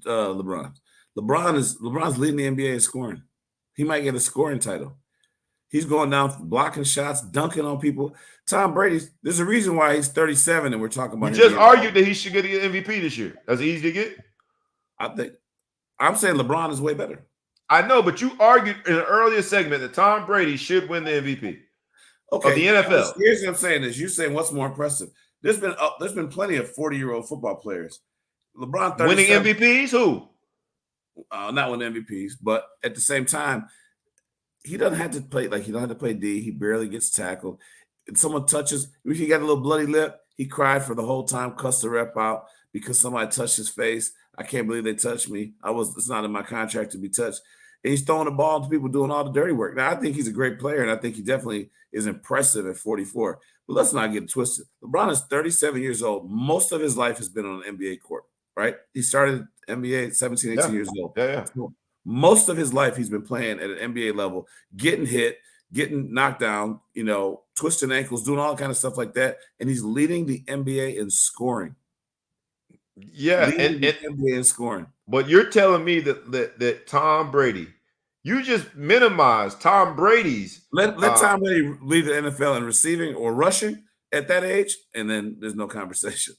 LeBron. LeBron's leading the NBA in scoring. He might get a scoring title. He's going down, blocking shots, dunking on people. Tom Brady, there's a reason why he's 37, and we're talking about. You just argued that he should get an MVP this year. That's easy to get. I'm saying LeBron is way better. I know, but you argued in an earlier segment that Tom Brady should win the MVP. Okay, of the NFL. Here's what I'm saying: is you saying what's more impressive? There's been plenty of 40-year-old football players. LeBron 37, winning MVPs. Who? Not winning MVPs, but at the same time, he doesn't have to play he don't have to play D. He barely gets tackled. If someone touches, if he got a little bloody lip, he cried for the whole time, cussed the rep out because somebody touched his face. I can't believe they touched me. It's not in my contract to be touched. And he's throwing the ball to people doing all the dirty work. Now, I think he's a great player, and I think he definitely is impressive at 44. But let's not get it twisted. LeBron is 37 years old. Most of his life has been on an NBA court, right? He started NBA at 17, 18 years old. Yeah. So most of his life he's been playing at an NBA level, getting hit, getting knocked down, twisting ankles, doing all kind of stuff like that. And he's leading the NBA in scoring. Yeah, and NBA in scoring. But you're telling me that Tom Brady, you just minimize Tom Brady's. Let Tom Brady lead the NFL in receiving or rushing at that age, and then there's no conversation.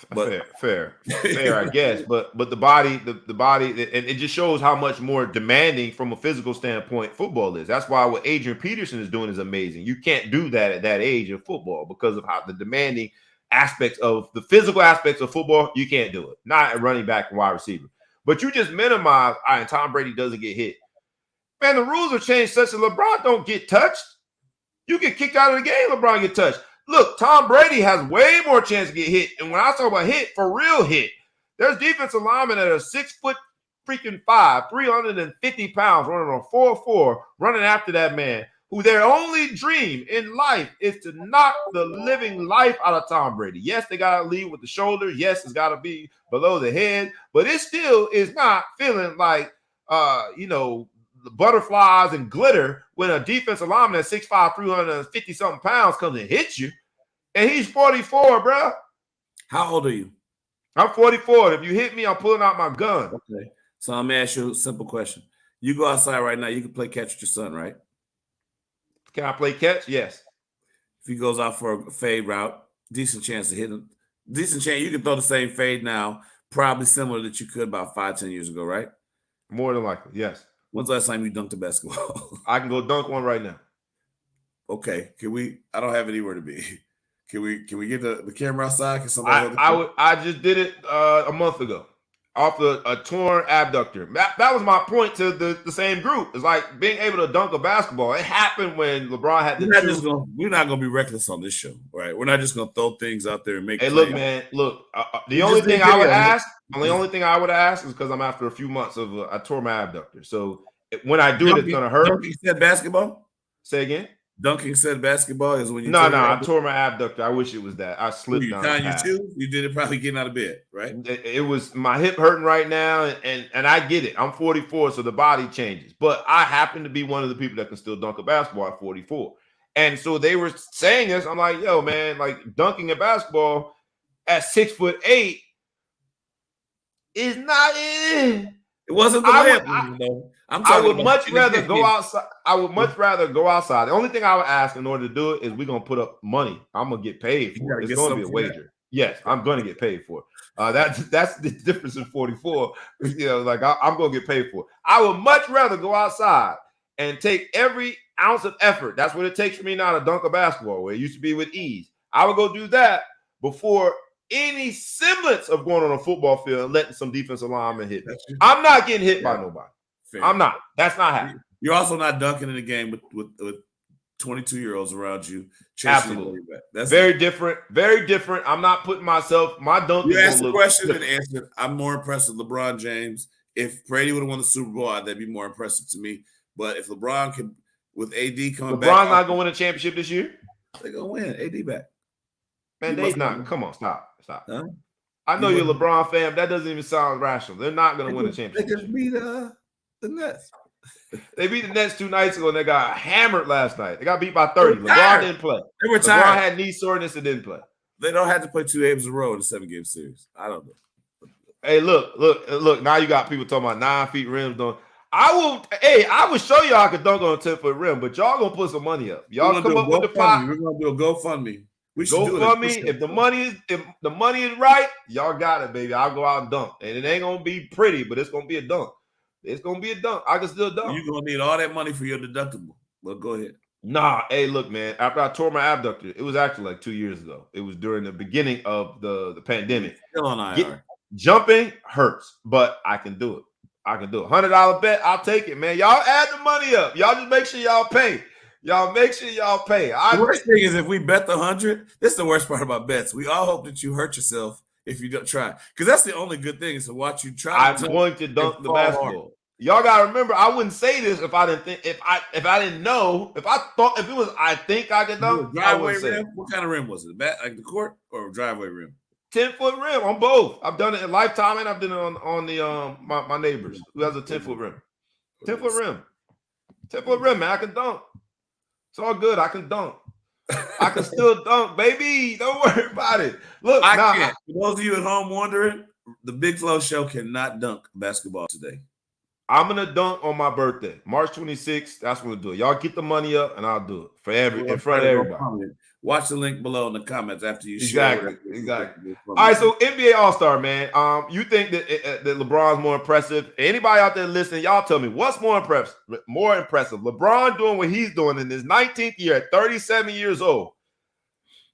But fair, I guess. But the body, and it just shows how much more demanding from a physical standpoint football is. That's why what Adrian Peterson is doing is amazing. You can't do that at that age in football because of how the demanding aspects of the physical aspects of football. You can't do it. Not at running back and wide receiver. But you just minimize, and Tom Brady doesn't get hit. Man, the rules have changed such that LeBron don't get touched. You get kicked out of the game, LeBron get touched. Look, Tom Brady has way more chance to get hit. And when I talk about hit, for real hit, there's defensive linemen that are 6'5", 350 pounds, running on 4-4, running after that man, who their only dream in life is to knock the living life out of Tom Brady. Yes, they got to lead with the shoulder. Yes, it's got to be below the head, but it still is not feeling like, the butterflies and glitter when a defensive lineman at 6'5", 350-something pounds comes and hits you. And he's 44, bro. How old are you? I'm 44. If you hit me, I'm pulling out my gun. Okay. So I'm going to ask you a simple question. You go outside right now, you can play catch with your son, right? Can I play catch? Yes. If he goes out for a fade route, decent chance to hit him. Decent chance you can throw the same fade now, probably similar that you could about 5-10 years ago, right? More than likely, yes. When's the last time you dunked a basketball? I can go dunk one right now. Okay. I don't have anywhere to be. Can we get the camera outside? I just did it a month ago off a torn abductor. That was my point to the same group. It's like being able to dunk a basketball. It happened when LeBron had the we're not going to be reckless on this show, right? We're not just going to throw things out there and make. Hey, look, man, look. The only thing I would ask is because I'm after a few months of I tore my abductor. So when I do it, it's going to hurt. Dunking said basketball? Say again? Dunking said basketball is when you. No, I tore my abductor. I wish it was that. I slipped down. Tying your shoes? You did it probably getting out of bed, right? It was my hip hurting right now, and I get it. I'm 44, so the body changes. But I happen to be one of the people that can still dunk a basketball at 44. And so they were saying this. I'm like, yo, man, like dunking a basketball at 6'8" is not in. It wasn't the layup. I would much rather go outside. I would much rather go outside. The only thing I would ask in order to do it is we're gonna put up money. I'm gonna get paid for it. It's gonna be a wager. Yes, I'm gonna get paid for it. That's the difference in 44. I'm gonna get paid for it. I would much rather go outside and take every ounce of effort. That's what it takes for me now to dunk a basketball, where it used to be with ease. I would go do that before any semblance of going on a football field and letting some defensive lineman hit me. I'm not getting hit by nobody. Fair. I'm not. That's not happening. You're also not dunking in the game with 22-year-olds around you chasing Absolutely. you back. That's very different. Very different. I'm not putting myself. My dunk You is asked gonna the look question and different. answered. I'm more impressed with LeBron James. If Brady would have won the Super Bowl, that'd be more impressive to me. But if LeBron can, with AD coming back, LeBron's not gonna win a championship this year. they're gonna win. AD back. Man, they not. Come on, stop. Huh? I know you're a LeBron fan. That doesn't even sound rational. They're not gonna win a championship. They just beat the Nets. They beat the Nets 2 nights ago, and they got hammered last night. They got beat by 30. They were LeBron tired. didn't play. They were LeBron tired. had knee soreness and didn't play. They don't have to play 2 games in a row in a 7-game series. I don't know. Hey, look. Now you got people talking about 9 feet rims. I will show y'all I could dunk on a 10-foot rim, but y'all gonna put some money up. Y'all come up with the pot. We're gonna do a GoFundMe. We should do GoFundMe. If the money is right, y'all got it, baby. I'll go out and dunk, and it ain't gonna be pretty, but it's gonna be a dunk. It's gonna be a dunk. I can still dunk. You're gonna need all that money for your deductible. But go ahead. Nah, hey, look, man. After I tore my abductor, it was actually like 2 years ago. It was during the beginning of the pandemic. Still on IR. Jumping hurts, but I can do it. $100 bet, I'll take it, man. Y'all add the money up. Y'all just make sure y'all pay. The worst thing is if we bet the 100. This is the worst part about bets. We all hope that you hurt yourself if you don't try, because that's the only good thing is to watch you try. I'm going to dunk the basketball. Hard. Y'all gotta remember, I wouldn't say this if I didn't think, if I didn't know, if it was I think I could dunk. Driveway rim. What kind of rim was it? Like the court or driveway rim? 10-foot rim on both. I've done it in Lifetime and I've done it on the my neighbors who has a 10-foot rim. 10-foot rim. 10-foot rim, man. I can dunk. It's all good. I can dunk. I can still dunk, baby. Don't worry about it. Look, I can't. For those of you at home wondering, the Big Flow Show cannot dunk basketball today. I'm gonna dunk on my birthday, March 26th. That's when we'll do it. Y'all get the money up, and I'll do it in front of everybody. Watch the link below in the comments after you share. Exactly. All right, so NBA All-Star, man. You think that LeBron's more impressive? Anybody out there listening, y'all tell me what's more impressive? LeBron doing what he's doing in his 19th year at 37 years old,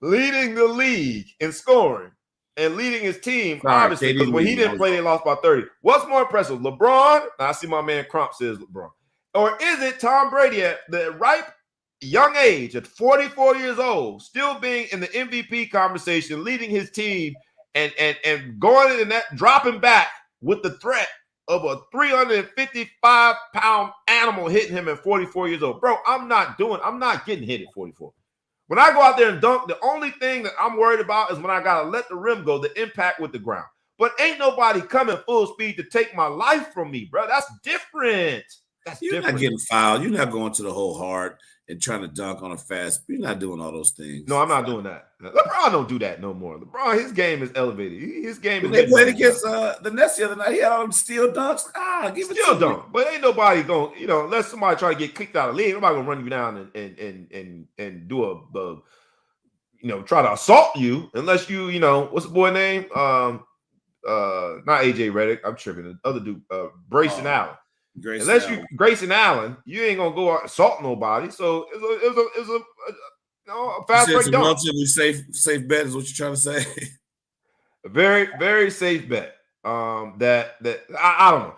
leading the league in scoring and leading his team, obviously, because when he didn't play, they lost by 30. What's more impressive, LeBron? Now, I see my man Crump says LeBron. Or is it Tom Brady at the ripe young age, at 44 years old, still being in the MVP conversation, leading his team and going in that, dropping back with the threat of a 355-pound animal hitting him at 44 years old? Bro, I'm not getting hit at 44. When I go out there and dunk, the only thing that I'm worried about is when I got to let the rim go, the impact with the ground. But ain't nobody coming full speed to take my life from me, bro. That's different. You're not getting fouled. You're not going to the whole hard and trying to dunk on a fast. You're not doing all those things. No, I'm not doing that. LeBron don't do that no more. LeBron, his game is elevated. His game is. They played against the Nets the other night. He had all them steel dunks. Give it still dunk. But ain't nobody going, unless somebody try to get kicked out of the league, nobody gonna run you down and do try to assault you unless you, what's the boy name? Not AJ Redick. I'm tripping. The other dude, Grayson Allen. Grayson Allen, you ain't gonna go out and assault nobody. So it's a fast break dunk. Relatively safe bet is what you're trying to say. A very, very safe bet. That I don't know.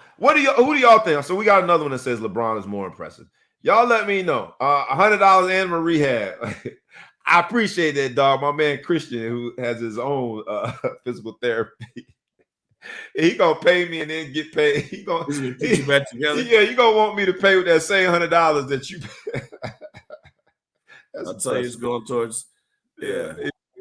Who do y'all think? So we got another one that says LeBron is more impressive. Y'all let me know. $100 and my rehab. I appreciate that, dog. My man Christian, who has his own physical therapy. He gonna pay me and then get paid. He gonna get you back together. Yeah, you gonna want me to pay with that same $100 that you. I'll tell you, it's going towards. Yeah,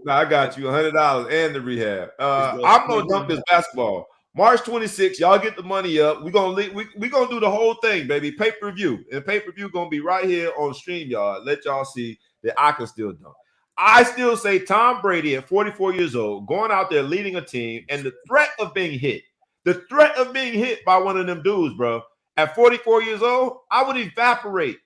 I got you $100 and the rehab. I'm gonna dunk this basketball. March 26th, y'all get the money up. We're gonna do the whole thing, baby. Pay-per-view. And pay-per-view gonna be right here on StreamYard. Let y'all see that I can still dunk. I still say Tom Brady at 44 years old, going out there leading a team, and the threat of being hit by one of them dudes, bro, at 44 years old, I would evaporate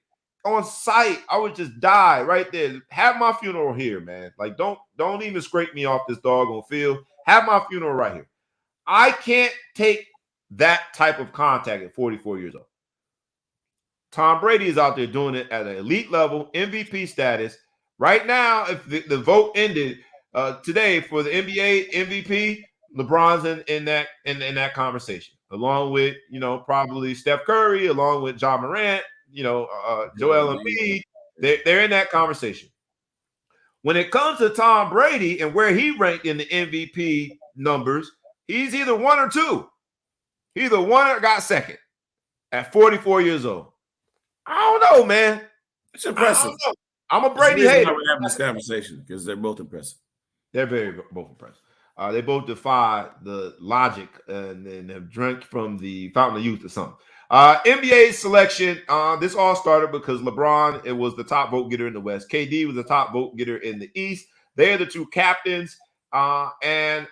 on sight. I would just die right there. Have my funeral here, man. Like, don't even scrape me off this doggone field. Have my funeral right here. I can't take that type of contact at 44 years old. Tom Brady is out there doing it at an elite level, MVP status. Right now, if the vote ended today for the NBA MVP, LeBron's in that conversation, along with probably Steph Curry, along with Ja Morant, Joel Embiid, They're in that conversation. When it comes to Tom Brady and where he ranked in the MVP numbers, he's either one or two. He either won or got second at 44 years old. I don't know, man. It's impressive. I'm a Brady hater. We're having this conversation because they're both impressive. They're both impressive. They both defy the logic and have drank from the fountain of youth or something. NBA selection. This all started because LeBron, it was the top vote getter in the West. KD was the top vote getter in the East. They're the two captains. And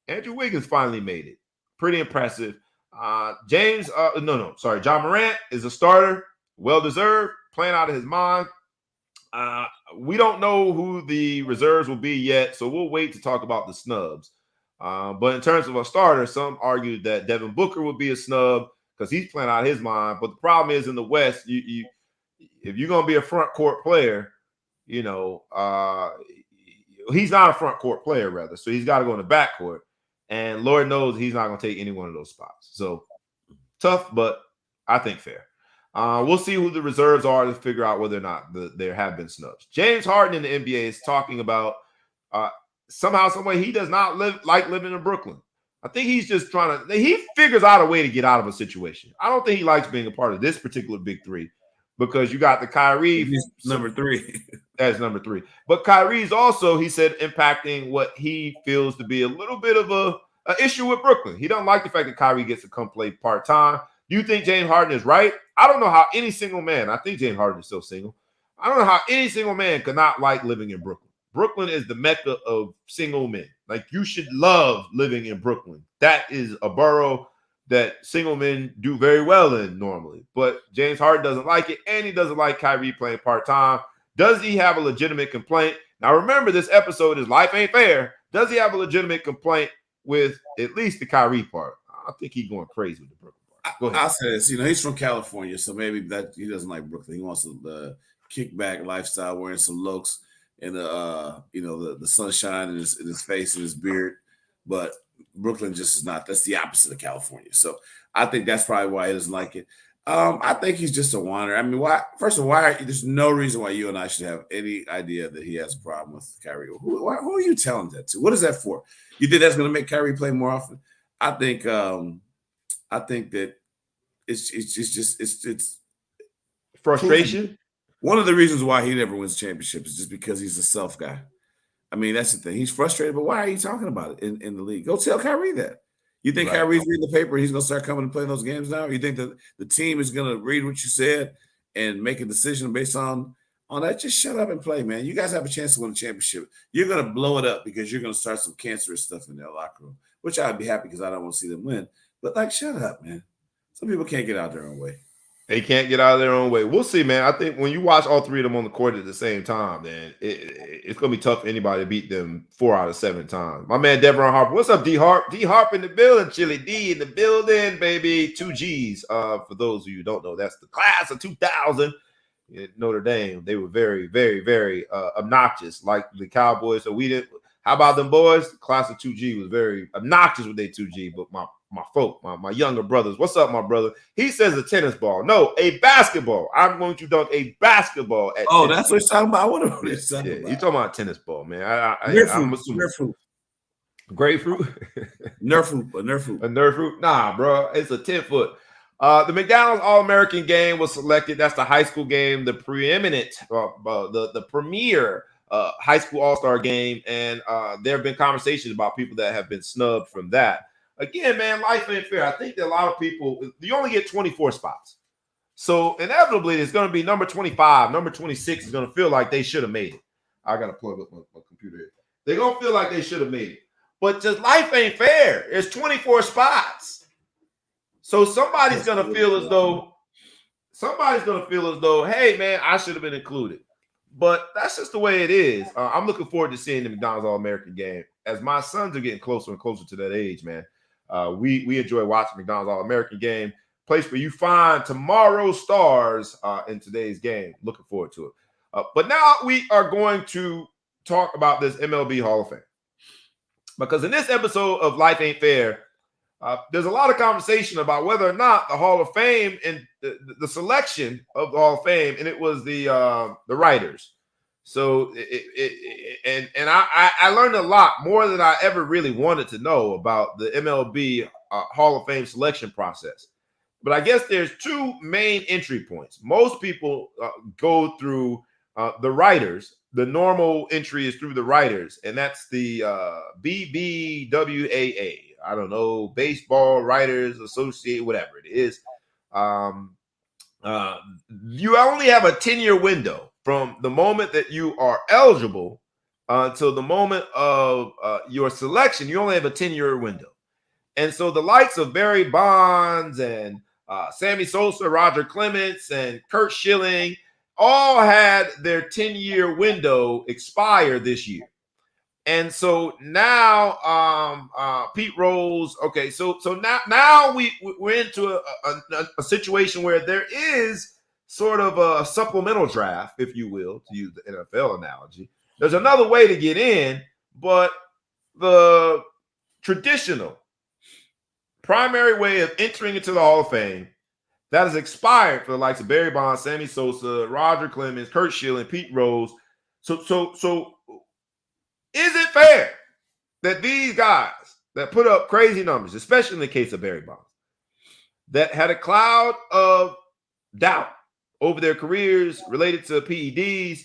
Andrew Wiggins finally made it. Pretty impressive. John Morant is a starter. Well-deserved. Playing out of his mind. We don't know who the reserves will be yet, so we'll wait to talk about the snubs. But in terms of a starter, some argued that Devin Booker would be a snub because he's playing out of his mind. But the problem is in the West, if you're going to be a front court player, he's not a front court player, rather. So he's got to go in the back court. And Lord knows he's not going to take any one of those spots. So tough, but I think fair. We'll see who the reserves are to figure out whether or not there have been snubs. James Harden in the NBA is talking about somehow, some way he does not like living in Brooklyn. I think he's just he figures out a way to get out of a situation. I don't think he likes being a part of this particular big three because you got the Kyrie. He's number 3. That's number 3. But Kyrie's also, he said, impacting what he feels to be a little bit of an issue with Brooklyn. He doesn't like the fact that Kyrie gets to come play part-time. Do you think James Harden is right? I don't know how any single man, I think James Harden is still single. I don't know how any single man could not like living in Brooklyn. Brooklyn is the mecca of single men. Like, you should love living in Brooklyn. That is a borough that single men do very well in normally. But James Harden doesn't like it, and he doesn't like Kyrie playing part-time. Does he have a legitimate complaint? Now, remember, this episode is Life Ain't Fair. Does he have a legitimate complaint with at least the Kyrie part? I think he's going crazy with the Brooklyn part. Go ahead. I'll say this. He's from California, so maybe that he doesn't like Brooklyn. He wants the kickback lifestyle, wearing some lokes and the sunshine in his face and his beard. But Brooklyn just is not. That's the opposite of California. So I think that's probably why he doesn't like it. I think he's just a whiner. I mean, why? First of all, there's no reason why you and I should have any idea that he has a problem with Kyrie. Who are you telling that to? What is that for? You think that's going to make Kyrie play more often? I think that it's frustration. One of the reasons why he never wins championships is just because he's a self guy. I mean, that's the thing. He's frustrated, but why are you talking about it in the league? Go tell Kyrie that. You think Right. Kyrie's reading the paper and he's going to start coming and playing those games now? You think that the team is going to read what you said and make a decision based on that? Just shut up and play, man. You guys have a chance to win a championship. You're going to blow it up because you're going to start some cancerous stuff in their locker room, which I'd be happy because I don't want to see them win. But, shut up, man. Some people can't get out their own way. They can't get out of their own way. We'll see, man. I think when you watch all three of them on the court at the same time, then it's going to be tough for anybody to beat them 4 out of 7 times. My man, Devon Harper. What's up, D-Harp? D-Harp in the building. Chili D in the building, baby. 2 Gs. For those of you who don't know, that's the class of 2000 at Notre Dame. They were very, very, very obnoxious, like the Cowboys. So we didn't. How about them boys? The class of 2G was very obnoxious with their 2G, but my younger brothers. What's up, my brother? He says a tennis ball. No, a basketball. I'm going to dunk a basketball at tennis. That's what he's talking about. I wonder what he's talking about. You're talking about a tennis ball, man. I'm assuming. Grapefruit? Nerf fruit. A Nerf fruit? Nah, bro. It's a 10-foot. The McDonald's All-American game was selected. That's the high school game, the preeminent, the premier high school all-star game. And there have been conversations about people that have been snubbed from that. Again, man, life ain't fair. I think that a lot of people, you only get 24 spots. So inevitably, it's going to be number 25, number 26 is going to feel like they should have made it. I got to plug up my computer here. They're going to feel like they should have made it. But just life ain't fair. It's 24 spots. So somebody's going to feel as though, hey, man, I should have been included. But that's just the way it is. I'm looking forward to seeing the McDonald's All-American game. As my sons are getting closer and closer to that age, man. We enjoy watching McDonald's All-American game. Place where you find tomorrow's stars in today's game. Looking forward to it. But now we are going to talk about this MLB Hall of Fame. Because in this episode of Life Ain't Fair, there's a lot of conversation about whether or not the Hall of Fame and the selection of the Hall of Fame, and it was the writers. So I learned a lot more than I ever really wanted to know about the MLB Hall of Fame selection process. But I guess there's two main entry points. Most people go through the writers. The normal entry is through the writers, and that's the BBWAA. I don't know, Baseball Writers Associate, whatever it is. You only have a 10-year window from the moment that you are eligible until the moment of your selection. You only have a 10-year window. And so the likes of Barry Bonds and Sammy Sosa, Roger Clemens, and Curt Schilling all had their 10-year window expire this year. And so now Pete Rose. Okay, so now we're into a situation where there is sort of a supplemental draft, if you will, to use the NFL analogy. There's another way to get in, but the traditional primary way of entering into the Hall of Fame that has expired for the likes of Barry Bonds, Sammy Sosa, Roger Clemens, Curt Schilling, Pete Rose. So is it fair that these guys that put up crazy numbers, especially in the case of Barry Bonds, that had a cloud of doubt over their careers related to PEDs?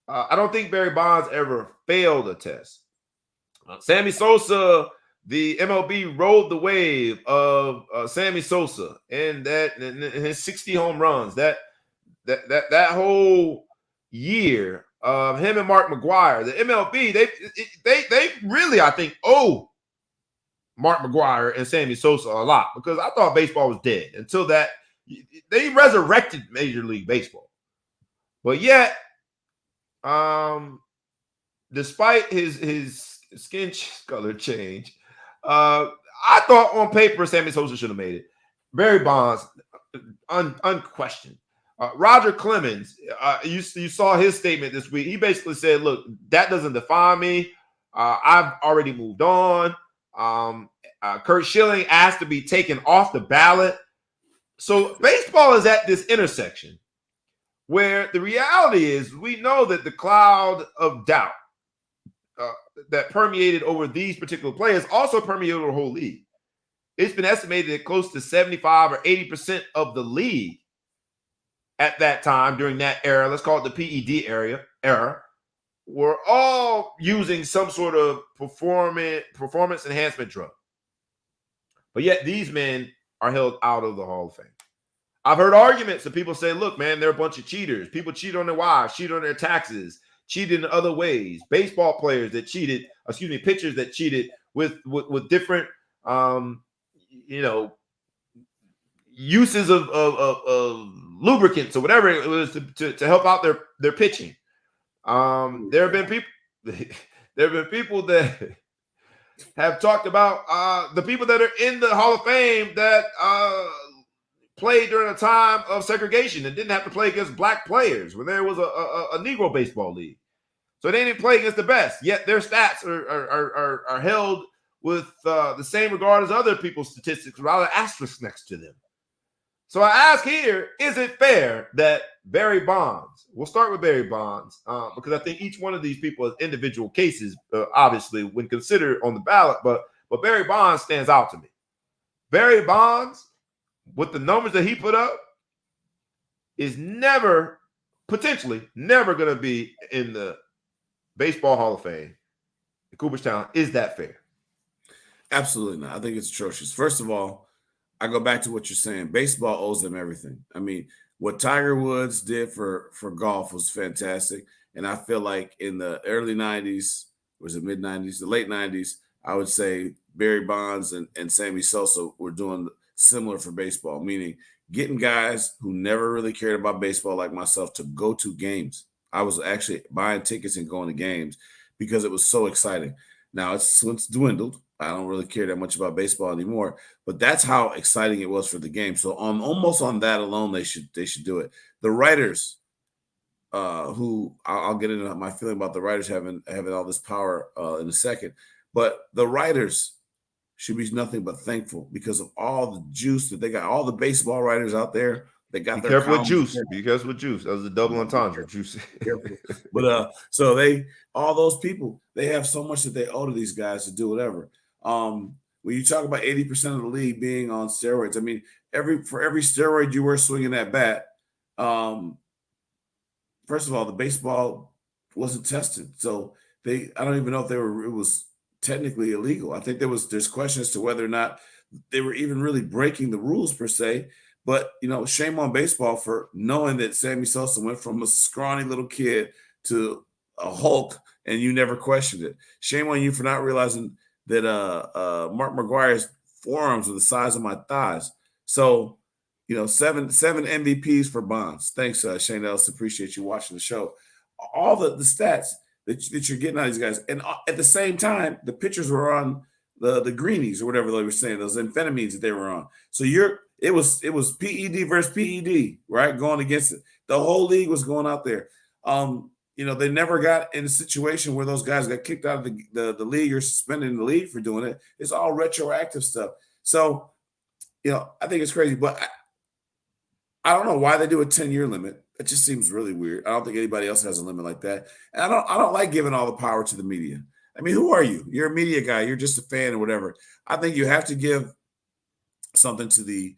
I don't think Barry Bonds ever failed a test. Sammy Sosa, the MLB rode the wave of Sammy Sosa and his 60 home runs. That whole year. Him and Mark McGwire, the MLB, they really, I think, owe Mark McGwire and Sammy Sosa a lot, because I thought baseball was dead until that they resurrected Major League Baseball. But yet, despite his skin color change, I thought on paper Sammy Sosa should have made it. Barry Bonds, unquestioned. Roger Clemens, you saw his statement this week. He basically said, look, that doesn't define me. I've already moved on. Curt Schilling asked to be taken off the ballot. So baseball is at this intersection where the reality is we know that the cloud of doubt that permeated over these particular players also permeated the whole league. It's been estimated that close to 75 or 80% of the league at that time, during that era, let's call it the PED era, were all using some sort of performance enhancement drug. But yet these men are held out of the Hall of Fame. I've heard arguments of people say, look, man, they're a bunch of cheaters. People cheat on their wives, cheat on their taxes, cheated in other ways. Baseball players that cheated, pitchers that cheated with different, uses of lubricants or whatever it was to help out their pitching. There have been people that have talked about the people that are in the Hall of Fame that played during a time of segregation and didn't have to play against black players when there was a Negro baseball league. So they didn't play against the best, yet their stats are held with the same regard as other people's statistics, rather asterisks next to them. So I ask here, is it fair that Barry Bonds, we'll start with Barry Bonds, because I think each one of these people is individual cases, obviously, when considered on the ballot, but Barry Bonds stands out to me. Barry Bonds, with the numbers that he put up, is potentially never going to be in the Baseball Hall of Fame in Cooperstown. Is that fair? Absolutely not. I think it's atrocious. First of all, I go back to what you're saying. Baseball owes them everything. I mean, what Tiger Woods did for golf was fantastic. And I feel like in the early 90s, was it mid-90s, the late 90s, I would say Barry Bonds and Sammy Sosa were doing similar for baseball, meaning getting guys who never really cared about baseball like myself to go to games. I was actually buying tickets and going to games because it was so exciting. Now it's dwindled. I don't really care that much about baseball anymore, but that's how exciting it was for the game. So almost on that alone, they should do it. The writers, who I'll get into my feeling about the writers having all this power in a second, but the writers should be nothing but thankful because of all the juice that they got. All the baseball writers out there, they got Be their careful with columns. juice. Be careful with juice. That was a double entendre. Juice. Careful. But so they, all those people, they have so much that they owe to these guys to do whatever. When you talk about 80% of the league being on steroids, I mean, for every steroid you were swinging that bat, first of all, the baseball wasn't tested, so I don't even know if it was technically illegal. I think there's questions to whether or not they were even really breaking the rules per se. But shame on baseball for knowing that Sammy Sosa went from a scrawny little kid to a Hulk, and you never questioned it. Shame on you for not realizing that Mark McGwire's forearms are the size of my thighs. So, seven MVPs for Bonds. Thanks, Shane Ellis. Appreciate you watching the show. All the stats that you're getting out of these guys, and at the same time, the pitchers were on the greenies or whatever they were saying, those amphetamines that they were on. So it was PED versus PED, right? Going against it. The whole league was going out there. They never got in a situation where those guys got kicked out of the league or suspended in the league for doing it. It's all retroactive stuff. So, I think it's crazy, but I don't know why they do a 10-year limit. It just seems really weird. I don't think anybody else has a limit like that. And I don't like giving all the power to the media. I mean, who are you? You're a media guy. You're just a fan or whatever. I think you have to give something to the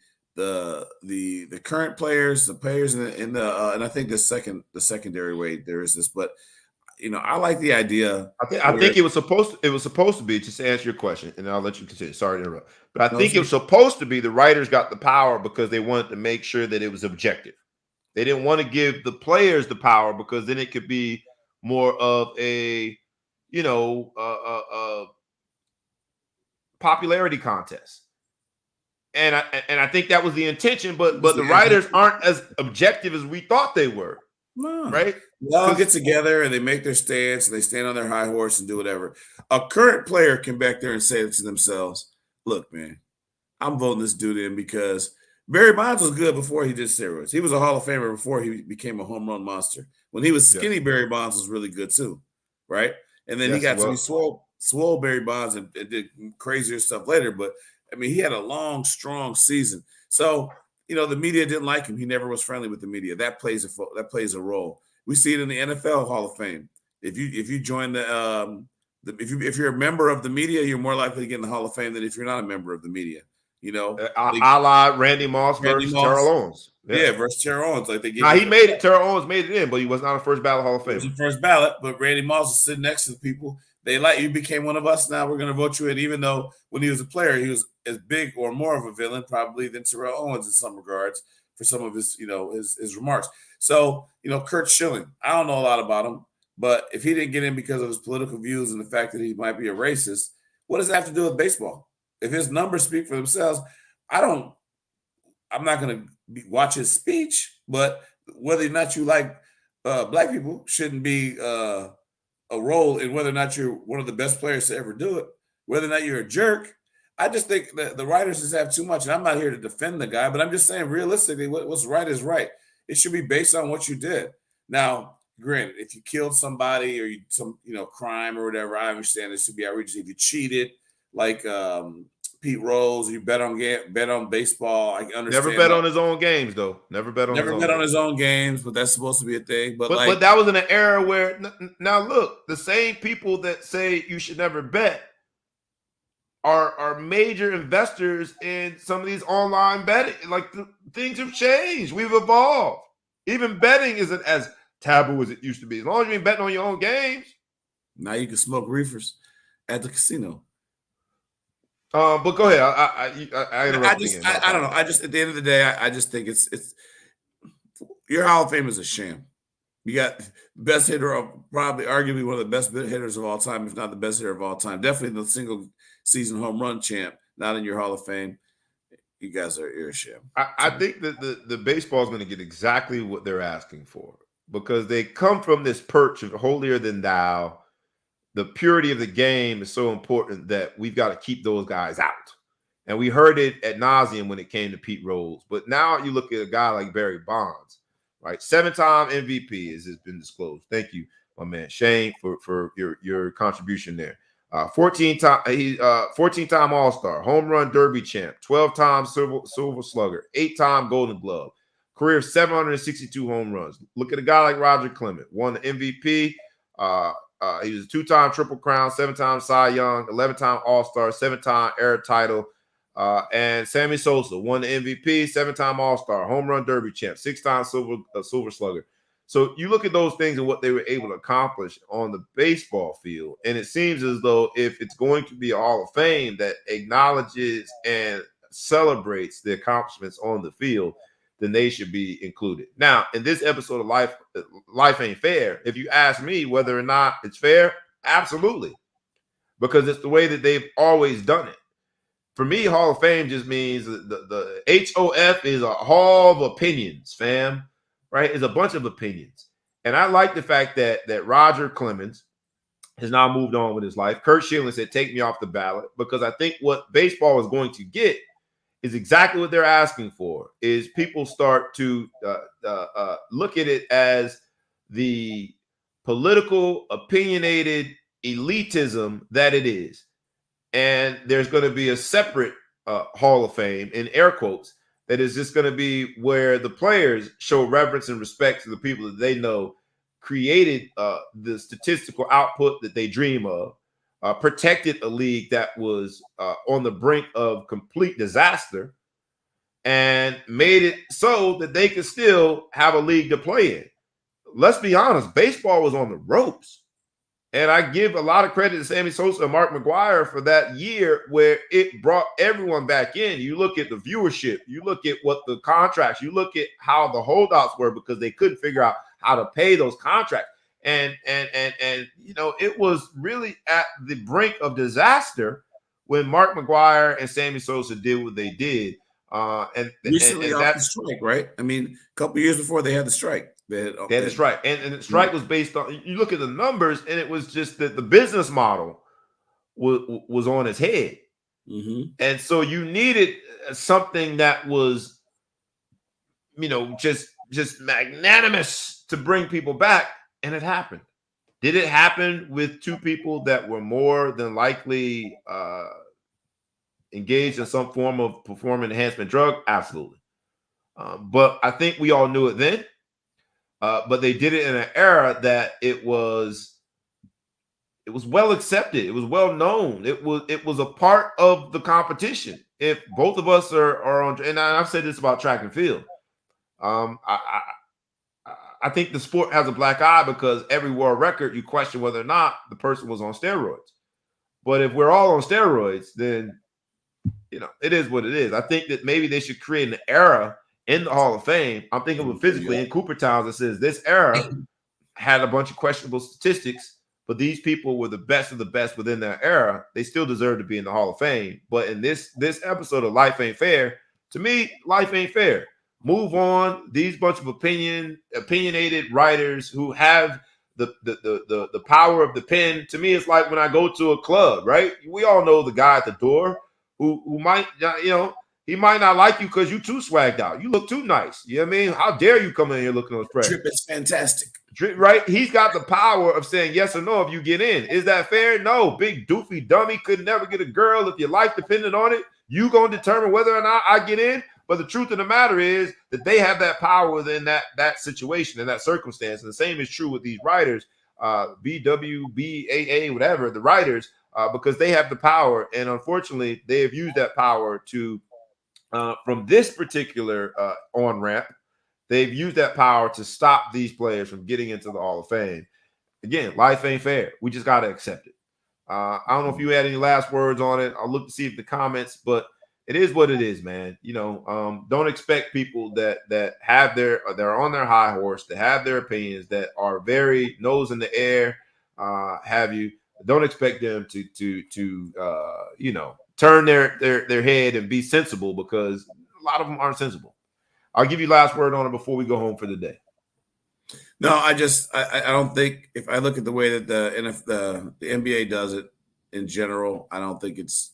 current players, the players and I think the secondary way there is this, but I like the idea. I think it was supposed to be, just to answer your question, and I'll let you continue. Sorry to interrupt. But I think it was supposed to be the writers got the power because they wanted to make sure that it was objective. They didn't want to give the players the power because then it could be more of a popularity contest. And I think that was the intention, but the writers aren't as objective as we thought they were. No. Right? They all get together and they make their stance and they stand on their high horse and do whatever. A current player can back there and say to themselves, look, man, I'm voting this dude in because Barry Bonds was good before he did steroids. He was a Hall of Famer before he became a home run monster. When he was skinny, Barry Bonds was really good too, right? And then he got to be swole Barry Bonds and did crazier stuff later. But, I mean, he had a long, strong season. So, the media didn't like him. He never was friendly with the media. That plays a role. We see it in the NFL Hall of Fame. If you join if you're a member of the media, you're more likely to get in the Hall of Fame than if you're not a member of the media. A la Randy Moss versus Terrell Owens. Yeah, versus Terrell Owens. He made it. Terrell Owens made it in, but he was not a first ballot Hall of Famer. He was the first ballot, but Randy Moss was sitting next to the people. They you became one of us. Now we're going to vote you in, even though when he was a player, he was as big or more of a villain probably than Terrell Owens in some regards for some of his, his remarks. So, Kurt Schilling, I don't know a lot about him, but if he didn't get in because of his political views and the fact that he might be a racist, what does that have to do with baseball? If his numbers speak for themselves, I'm not going to watch his speech, but whether or not you like black people shouldn't be a role in whether or not you're one of the best players to ever do it, whether or not you're a jerk. I just think that the writers just have too much, and I'm not here to defend the guy, but I'm just saying realistically, what's right is right. It should be based on what you did. Now, granted, if you killed somebody or some crime or whatever, I understand it should be outrageous. If you cheated, like Pete Rose, you bet on baseball. I understand. Never bet on his own games, though. Never bet on his own games, but that's supposed to be a thing. But that was in an era where now look, the same people that say you should never bet are major investors in some of these online betting. Like things have changed. We've evolved. Even betting isn't as taboo as it used to be. As long as you ain't betting on your own games. Now you can smoke reefers at the casino. But go ahead. I interrupted. I don't know. I just at the end of the day, I just think it's your Hall of Fame is a sham. You got best hitter of probably arguably one of the best hitters of all time, if not the best hitter of all time. Definitely the single season home run champ, not in your Hall of Fame. You guys are a sham. I think that the baseball is going to get exactly what they're asking for because they come from this perch of holier than thou. The purity of the game is so important that we've got to keep those guys out. And we heard it ad nauseum when it came to Pete Rose. But now you look at a guy like Barry Bonds, right? 7-time MVP has been disclosed. Thank you, my man Shane, for your contribution there. 14-time All-Star, home run derby champ, 12-time silver slugger, 8-time Golden Glove, career of 762 home runs. Look at a guy like Roger Clemens, won the MVP. He was a 2-time Triple Crown, 7-time Cy Young, 11-time All-Star, 7-time Era title. And Sammy Sosa won the MVP, 7-time All-Star, home run derby champ, 6-time silver slugger. So you look at those things and what they were able to accomplish on the baseball field, and it seems as though if it's going to be a Hall of Fame that acknowledges and celebrates the accomplishments on the field, then they should be included. Now, in this episode of Life Ain't Fair, if you ask me whether or not it's fair, absolutely, because it's the way that they've always done it. For me, Hall of Fame just means the HOF is a hall of opinions, fam. Right? It's a bunch of opinions. And I like the fact that Roger Clemens has now moved on with his life. Kurt Schilling said, take me off the ballot, because I think what baseball is going to get is exactly what they're asking for, is people start to look at it as the political, opinionated elitism that it is. And there's going to be a separate Hall of Fame, in air quotes, that is just going to be where the players show reverence and respect to the people that they know created the statistical output that they dream of, protected a league that was on the brink of complete disaster, and made it so that they could still have a league to play in. Let's be honest, baseball was on the ropes. And I give a lot of credit to Sammy Sosa and Mark McGwire for that year where it brought everyone back in. You look at the viewership, you look at what the contracts, you look at how the holdouts were, because they couldn't figure out how to pay those contracts. And you know, it was really at the brink of disaster when Mark McGwire and Sammy Sosa did what they did. Recently off the strike, right? I mean, a couple of years before they had the strike. They had the strike. And the strike was based on, you look at the numbers, and it was just that the business model was on its head. Mm-hmm. And so you needed something that was, you know, just magnanimous to bring people back. And it happened. Did it happen with two people that were more than likely engaged in some form of performance enhancement drug? Absolutely. But I think we all knew it then. But they did it in an era that it was well accepted. It was well known. It was a part of the competition. If both of us are on, and I've said this about track and field, I think the sport has a black eye because every world record, you question whether or not the person was on steroids. But if we're all on steroids, then, you know, it is what it is. I think that maybe they should create an era in the Hall of Fame. I'm thinking of it physically in Cooper Towns that says this era had a bunch of questionable statistics, but these people were the best of the best within their era. They still deserve to be in the Hall of Fame. But in this episode of Life Ain't Fair, to me, life ain't fair. Move on. These bunch of opinionated writers who have the power of the pen. To me, it's like when I go to a club, right? We all know the guy at the door who might, you know, he might not like you because you too swagged out. You look too nice. You know what I mean? How dare you come in here looking on fresh? Trip is fantastic. Right? He's got the power of saying yes or no if you get in. Is that fair? No. Big doofy dummy could never get a girl. If your life depended on it, you going to determine whether or not I get in. But the truth of the matter is that they have that power within that situation and that circumstance. And the same is true with these writers, BW, BAA, whatever, the writers, because they have the power. And unfortunately, they have used that power to, from this particular on-ramp, they've used that power to stop these players from getting into the Hall of Fame. Again, life ain't fair. We just got to accept it. I don't know if you had any last words on it. I'll look to see if the comments, but it is what it is, man. You know, don't expect people that have they're on their high horse, that have their opinions, that are very nose in the air, have you. Don't expect them to you know, turn their head and be sensible, because a lot of them aren't sensible. I'll give you last word on it before we go home for the day. No, I don't think, if I look at the way that the NBA does it in general, I don't think it's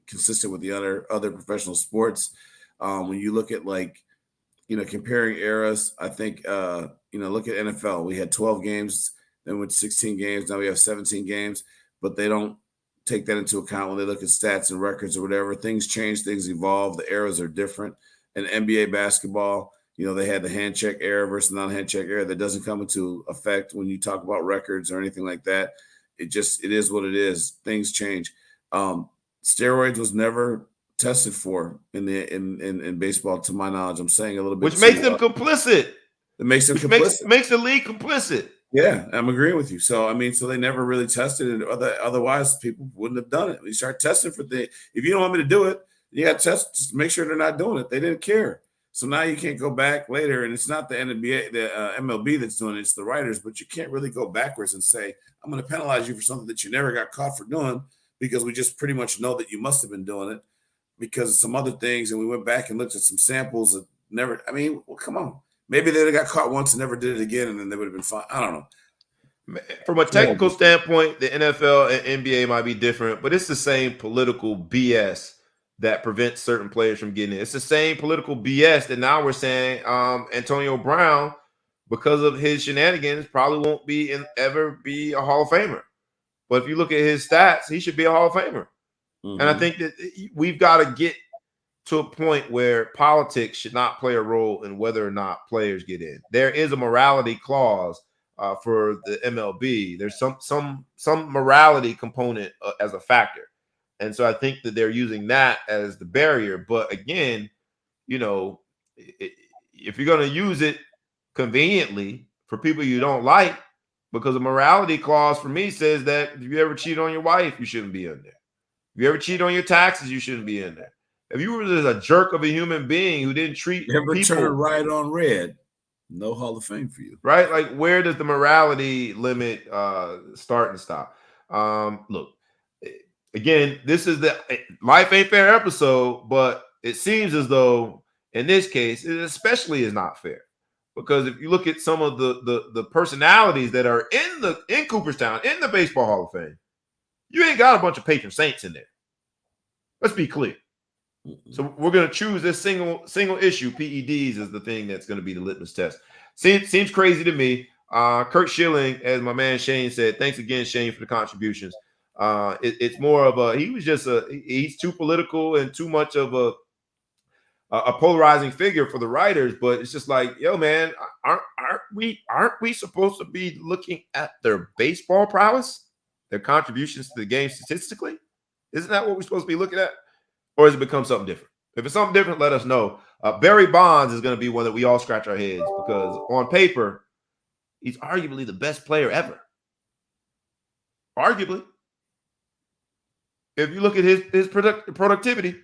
consistent with the other professional sports. When you look at, like, you know, comparing eras, I think, you know, look at NFL. We had 12 games, then went 16 games. Now we have 17 games, but they don't take that into account when they look at stats and records or whatever. Things change, things evolve, the eras are different. In NBA basketball, they had the hand check era versus non-hand check era that doesn't come into effect when you talk about records or anything like that. It is what it is. Things change. Steroids was never tested for in baseball, to my knowledge. I'm saying a little bit, which makes them complicit. It makes them complicit. Makes the league complicit. Yeah, I'm agreeing with you. So so they never really tested it. Otherwise, people wouldn't have done it. We start testing for things. If you don't want me to do it, you got to test. Just make sure they're not doing it. They didn't care. So now you can't go back later, and it's not the NBA, the MLB that's doing it. It's the writers. But you can't really go backwards and say, I'm going to penalize you for something that you never got caught for doing, because we just pretty much know that you must have been doing it because of some other things. And we went back and looked at some samples that never. I mean, well, come on. Maybe they got caught once and never did it again, and then they would have been fine. I don't know. From a technical standpoint, the NFL and NBA might be different, but it's the same political BS that prevents certain players from getting it. It's the same political BS that now we're saying Antonio Brown, because of his shenanigans, probably won't ever be a Hall of Famer. But if you look at his stats, he should be a Hall of Famer. Mm-hmm. And I think that we've got to get to a point where politics should not play a role in whether or not players get in. There is a morality clause for the MLB. There's some morality component as a factor. And so I think that they're using that as the barrier. But again, if you're going to use it conveniently for people you don't like, because a morality clause for me says that if you ever cheat on your wife, you shouldn't be in there. If you ever cheat on your taxes, you shouldn't be in there. If you were just a jerk of a human being who didn't treat people turn right on red, no Hall of Fame for you. Right? Like, where does the morality limit start and stop? Look, again, this is the Life Ain't Fair episode, but it seems as though in this case, it especially is not fair. Because if you look at some of the personalities that are in Cooperstown, in the Baseball Hall of Fame, you ain't got a bunch of patron saints in there. Let's be clear. So we're going to choose this single issue. PEDs is the thing that's going to be the litmus test. Seems crazy to me. Kurt Schilling, as my man Shane said, thanks again, Shane, for the contributions. It's more of he's too political and too much of a polarizing figure for the writers. But it's just like, yo, man, aren't we supposed to be looking at their baseball prowess, their contributions to the game statistically? Isn't that what we're supposed to be looking at? Or has it become something different? If it's something different, let us know. Barry Bonds is going to be one that we all scratch our heads, because on paper, he's arguably the best player ever. Arguably. If you look at his productivity,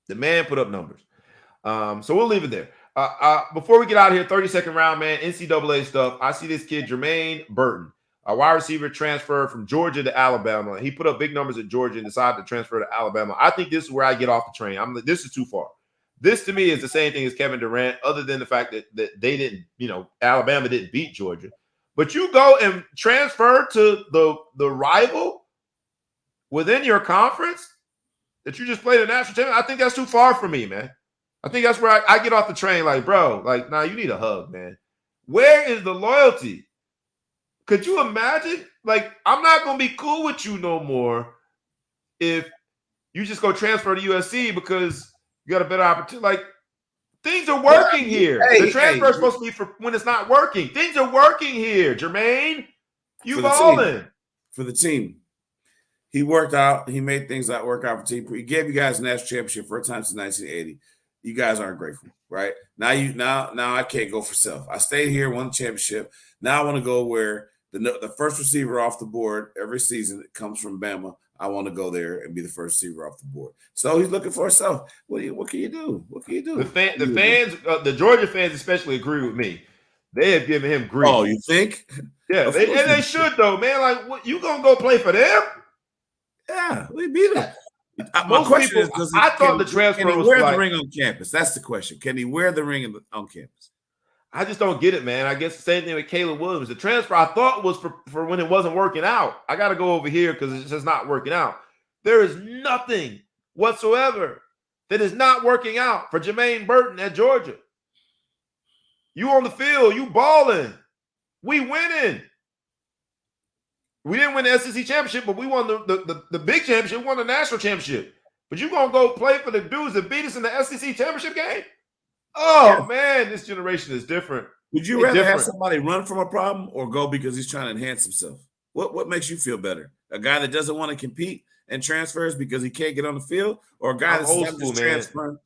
the man put up numbers. So we'll leave it there. Before we get out of here, 30-second round, man, NCAA stuff. I see this kid, Jermaine Burton, a wide receiver, transferred from Georgia to Alabama. He put up big numbers at Georgia and decided to transfer to Alabama. I think this is where I get off the train. This is too far. This to me is the same thing as Kevin Durant, other than the fact that they didn't, Alabama didn't beat Georgia. But you go and transfer to the rival within your conference that you just played a national championship. I think that's too far for me, man. I think that's where I get off the train. Like, bro, nah, you need a hug, man. Where is the loyalty? Could you imagine? Like, I'm not going to be cool with you no more if you just go transfer to USC because you got a better opportunity. Like, things are working here. The transfer is supposed to be for when it's not working. Things are working here, Jermaine. You balling. For the team. He worked out. He made things that work out for the team. He gave you guys a national championship for a time since 1980. You guys aren't grateful, right? Now I can't go for self. I stayed here, won the championship. Now I want to go where the first receiver off the board every season that comes from Bama. I want to go there and be the first receiver off the board. So he's looking for himself. What can you do? What can you do? The fans, the Georgia fans especially agree with me. They have given him grief. Oh, you think? Yeah, they should though, man. Like, what, you gonna go play for them? Yeah, we beat them. My question is, I thought the transfer was wear the ring on campus. That's the question. Can he wear the ring on campus? I just don't get it, man. I guess the same thing with Caleb Williams. The transfer I thought was for when it wasn't working out. I got to go over here because it's just not working out. There is nothing whatsoever that is not working out for Jermaine Burton at Georgia. You on the field, you balling. We winning. We didn't win the SEC championship, but we won the big championship. We won the national championship. But you gonna go play for the dudes that beat us in the SEC championship game? Oh man, this generation is different. Would you rather have somebody run from a problem or go because he's trying to enhance himself? What makes you feel better? A guy that doesn't want to compete and transfers because he can't get on the field, or a guy that's old school, man. transferring?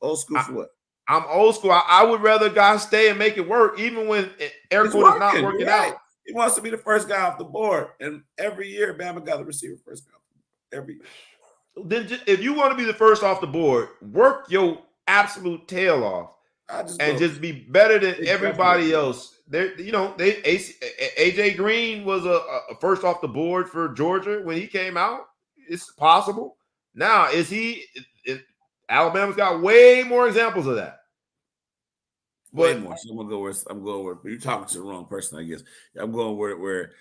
Old school for what? I'm old school. I would rather guys stay and make it work, even when air quote is not working out. He wants to be the first guy off the board, and every year Bama got the receiver first guy every year. Then if you want to be the first off the board, work your absolute tail off and just be better than everybody else. AJ Green was a first off the board for Georgia when he came out. It's possible. Now, Alabama's got way more examples of that. Way more. So I'm going where you're talking to the wrong person, I guess. I'm going where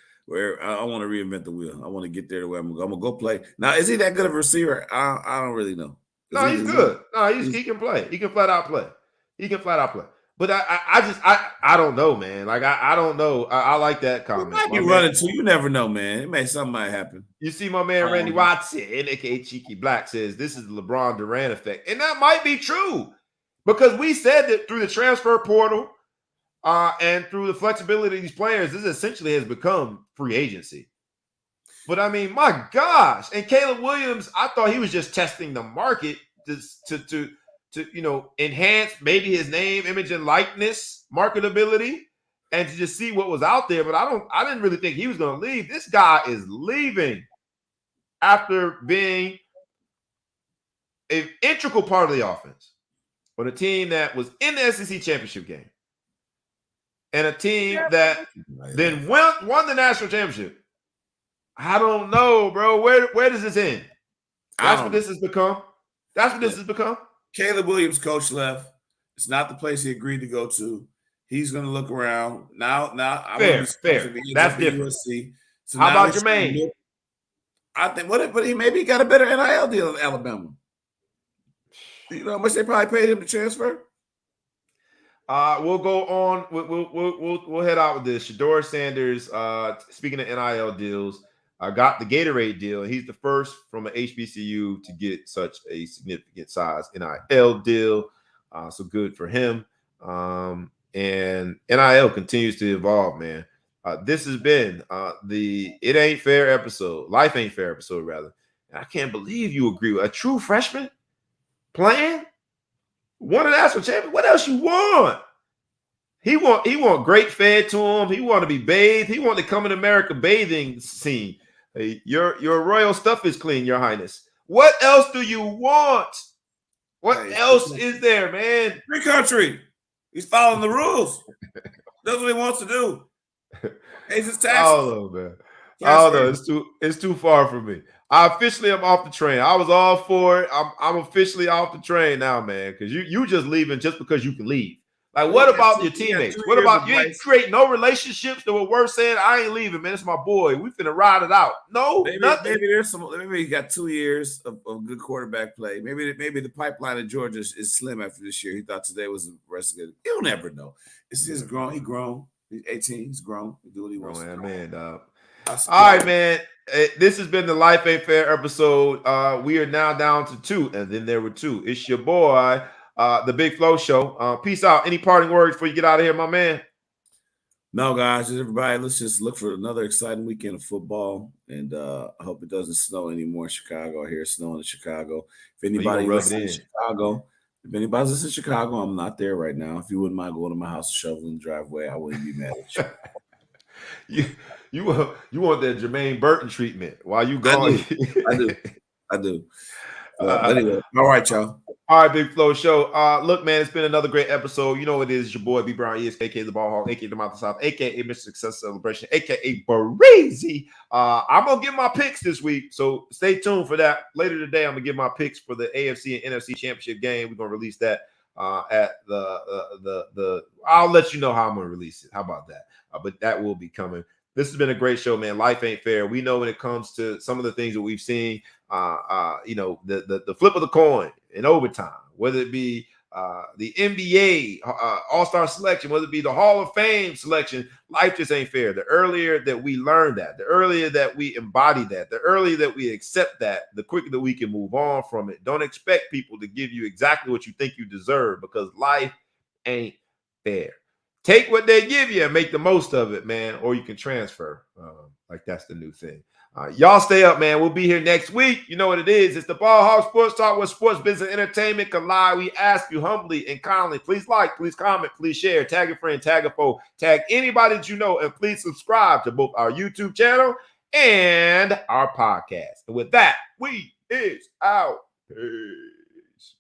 I want to reinvent the wheel. I want to get there to where I'm gonna go play. Now, is he that good of a receiver? I don't really know. No, he's good. No, he can play. He can flat out play. But I don't know, man. Like I don't know. I like that comment. He might be running too. You never know, man. Something might happen. You see, my man Randy Watson, aka Cheeky Black, says this is the LeBron Durant effect, and that might be true because we said that through the transfer portal and through the flexibility of these players, this essentially has become free agency. But I mean, my gosh, and Caleb Williams, I thought he was just testing the market to enhance maybe his name, image, and likeness, marketability, and to just see what was out there. But I didn't really think he was going to leave. This guy is leaving after being an integral part of the offense on a team that was in the SEC championship game and a team that then won the national championship. I don't know, bro. Where does this end? That's what this has become. This has become. Caleb Williams' coach left. It's not the place he agreed to go to. He's going to look around. Now I'm fair. That's different. USC. So how about Jermaine? I think but he maybe got a better NIL deal in Alabama. You know how much they probably paid him to transfer? We'll go on. We'll head out with this. Shedeur Sanders, speaking of NIL deals, got the Gatorade deal. He's the first from an HBCU to get such a significant size NIL deal. So good for him. And NIL continues to evolve, man. This has been the It Ain't Fair episode, Life Ain't Fair episode, rather. And I can't believe you agree with a true freshman playing, won a national champion. What else you want? He want great fed to him. He want to be bathed. He want to come in America bathing scene. Hey, your royal stuff is clean, Your Highness. What else do you want? What else is there, man? Free country. He's following the rules. That's what he wants to do. Pays his taxes. Oh no, man. Oh no, it's too far for me. I officially am off the train. I was all for it. I'm officially off the train now, man. Because you just leaving just because you can leave. Like, what about your teammates? What about you ain't create no relationships that were worth saying, I ain't leaving, man. It's my boy. We finna ride it out. No, nothing. Maybe he got 2 years of good quarterback play. Maybe the pipeline in Georgia is slim after this year. He thought today was the rest of it. You'll never know. It's just grown. He grown. He's 18. He's grown. He do what he wants. Man, dog. All right, man. This has been the Life Ain't Fair episode. We are now down to 2, and then there were 2. It's your boy, the Big Flow Show. Peace out. Any parting words before you get out of here, my man? No, guys, everybody, let's just look for another exciting weekend of football. And I hope it doesn't snow anymore in Chicago. I hear it's snowing in Chicago. If anybody listens in Chicago, listening to Chicago, I'm not there right now. If you wouldn't mind going to my house and shoveling the driveway, I wouldn't be mad at you. You want that Jermaine Burton treatment while you going? I do. Anyway, all right, y'all. All right, Big Flow Show. Look, man, it's been another great episode. You know what it is. Your boy B Brown, aka the Ball Hawk, aka the Mouth of South, aka Mr. Success Celebration, aka Breezy. I'm gonna give my picks this week, so stay tuned for that. Later today, I'm gonna give my picks for the AFC and NFC championship game. We're gonna release that at the. I'll let you know how I'm gonna release it. How about that? But that will be coming. This has been a great show, man. Life ain't fair. We know when it comes to some of the things that we've seen, the flip of the coin in overtime, whether it be the NBA All-Star selection, whether it be the Hall of Fame selection, life just ain't fair. The earlier that we learn that, the earlier that we embody that, the earlier that we accept that, the quicker that we can move on from it. Don't expect people to give you exactly what you think you deserve, because life ain't fair. Take what they give you and make the most of it, man, or you can transfer. Like that's the new thing. Y'all stay up, man. We'll be here next week. You know what it is. It's the Ball Hog Sports Talk, where sports, business, and entertainment collide. We ask you humbly and kindly, please like, please comment, please share, tag a friend, tag a foe, tag anybody that you know, and please subscribe to both our YouTube channel and our podcast. And with that, we is out. Peace.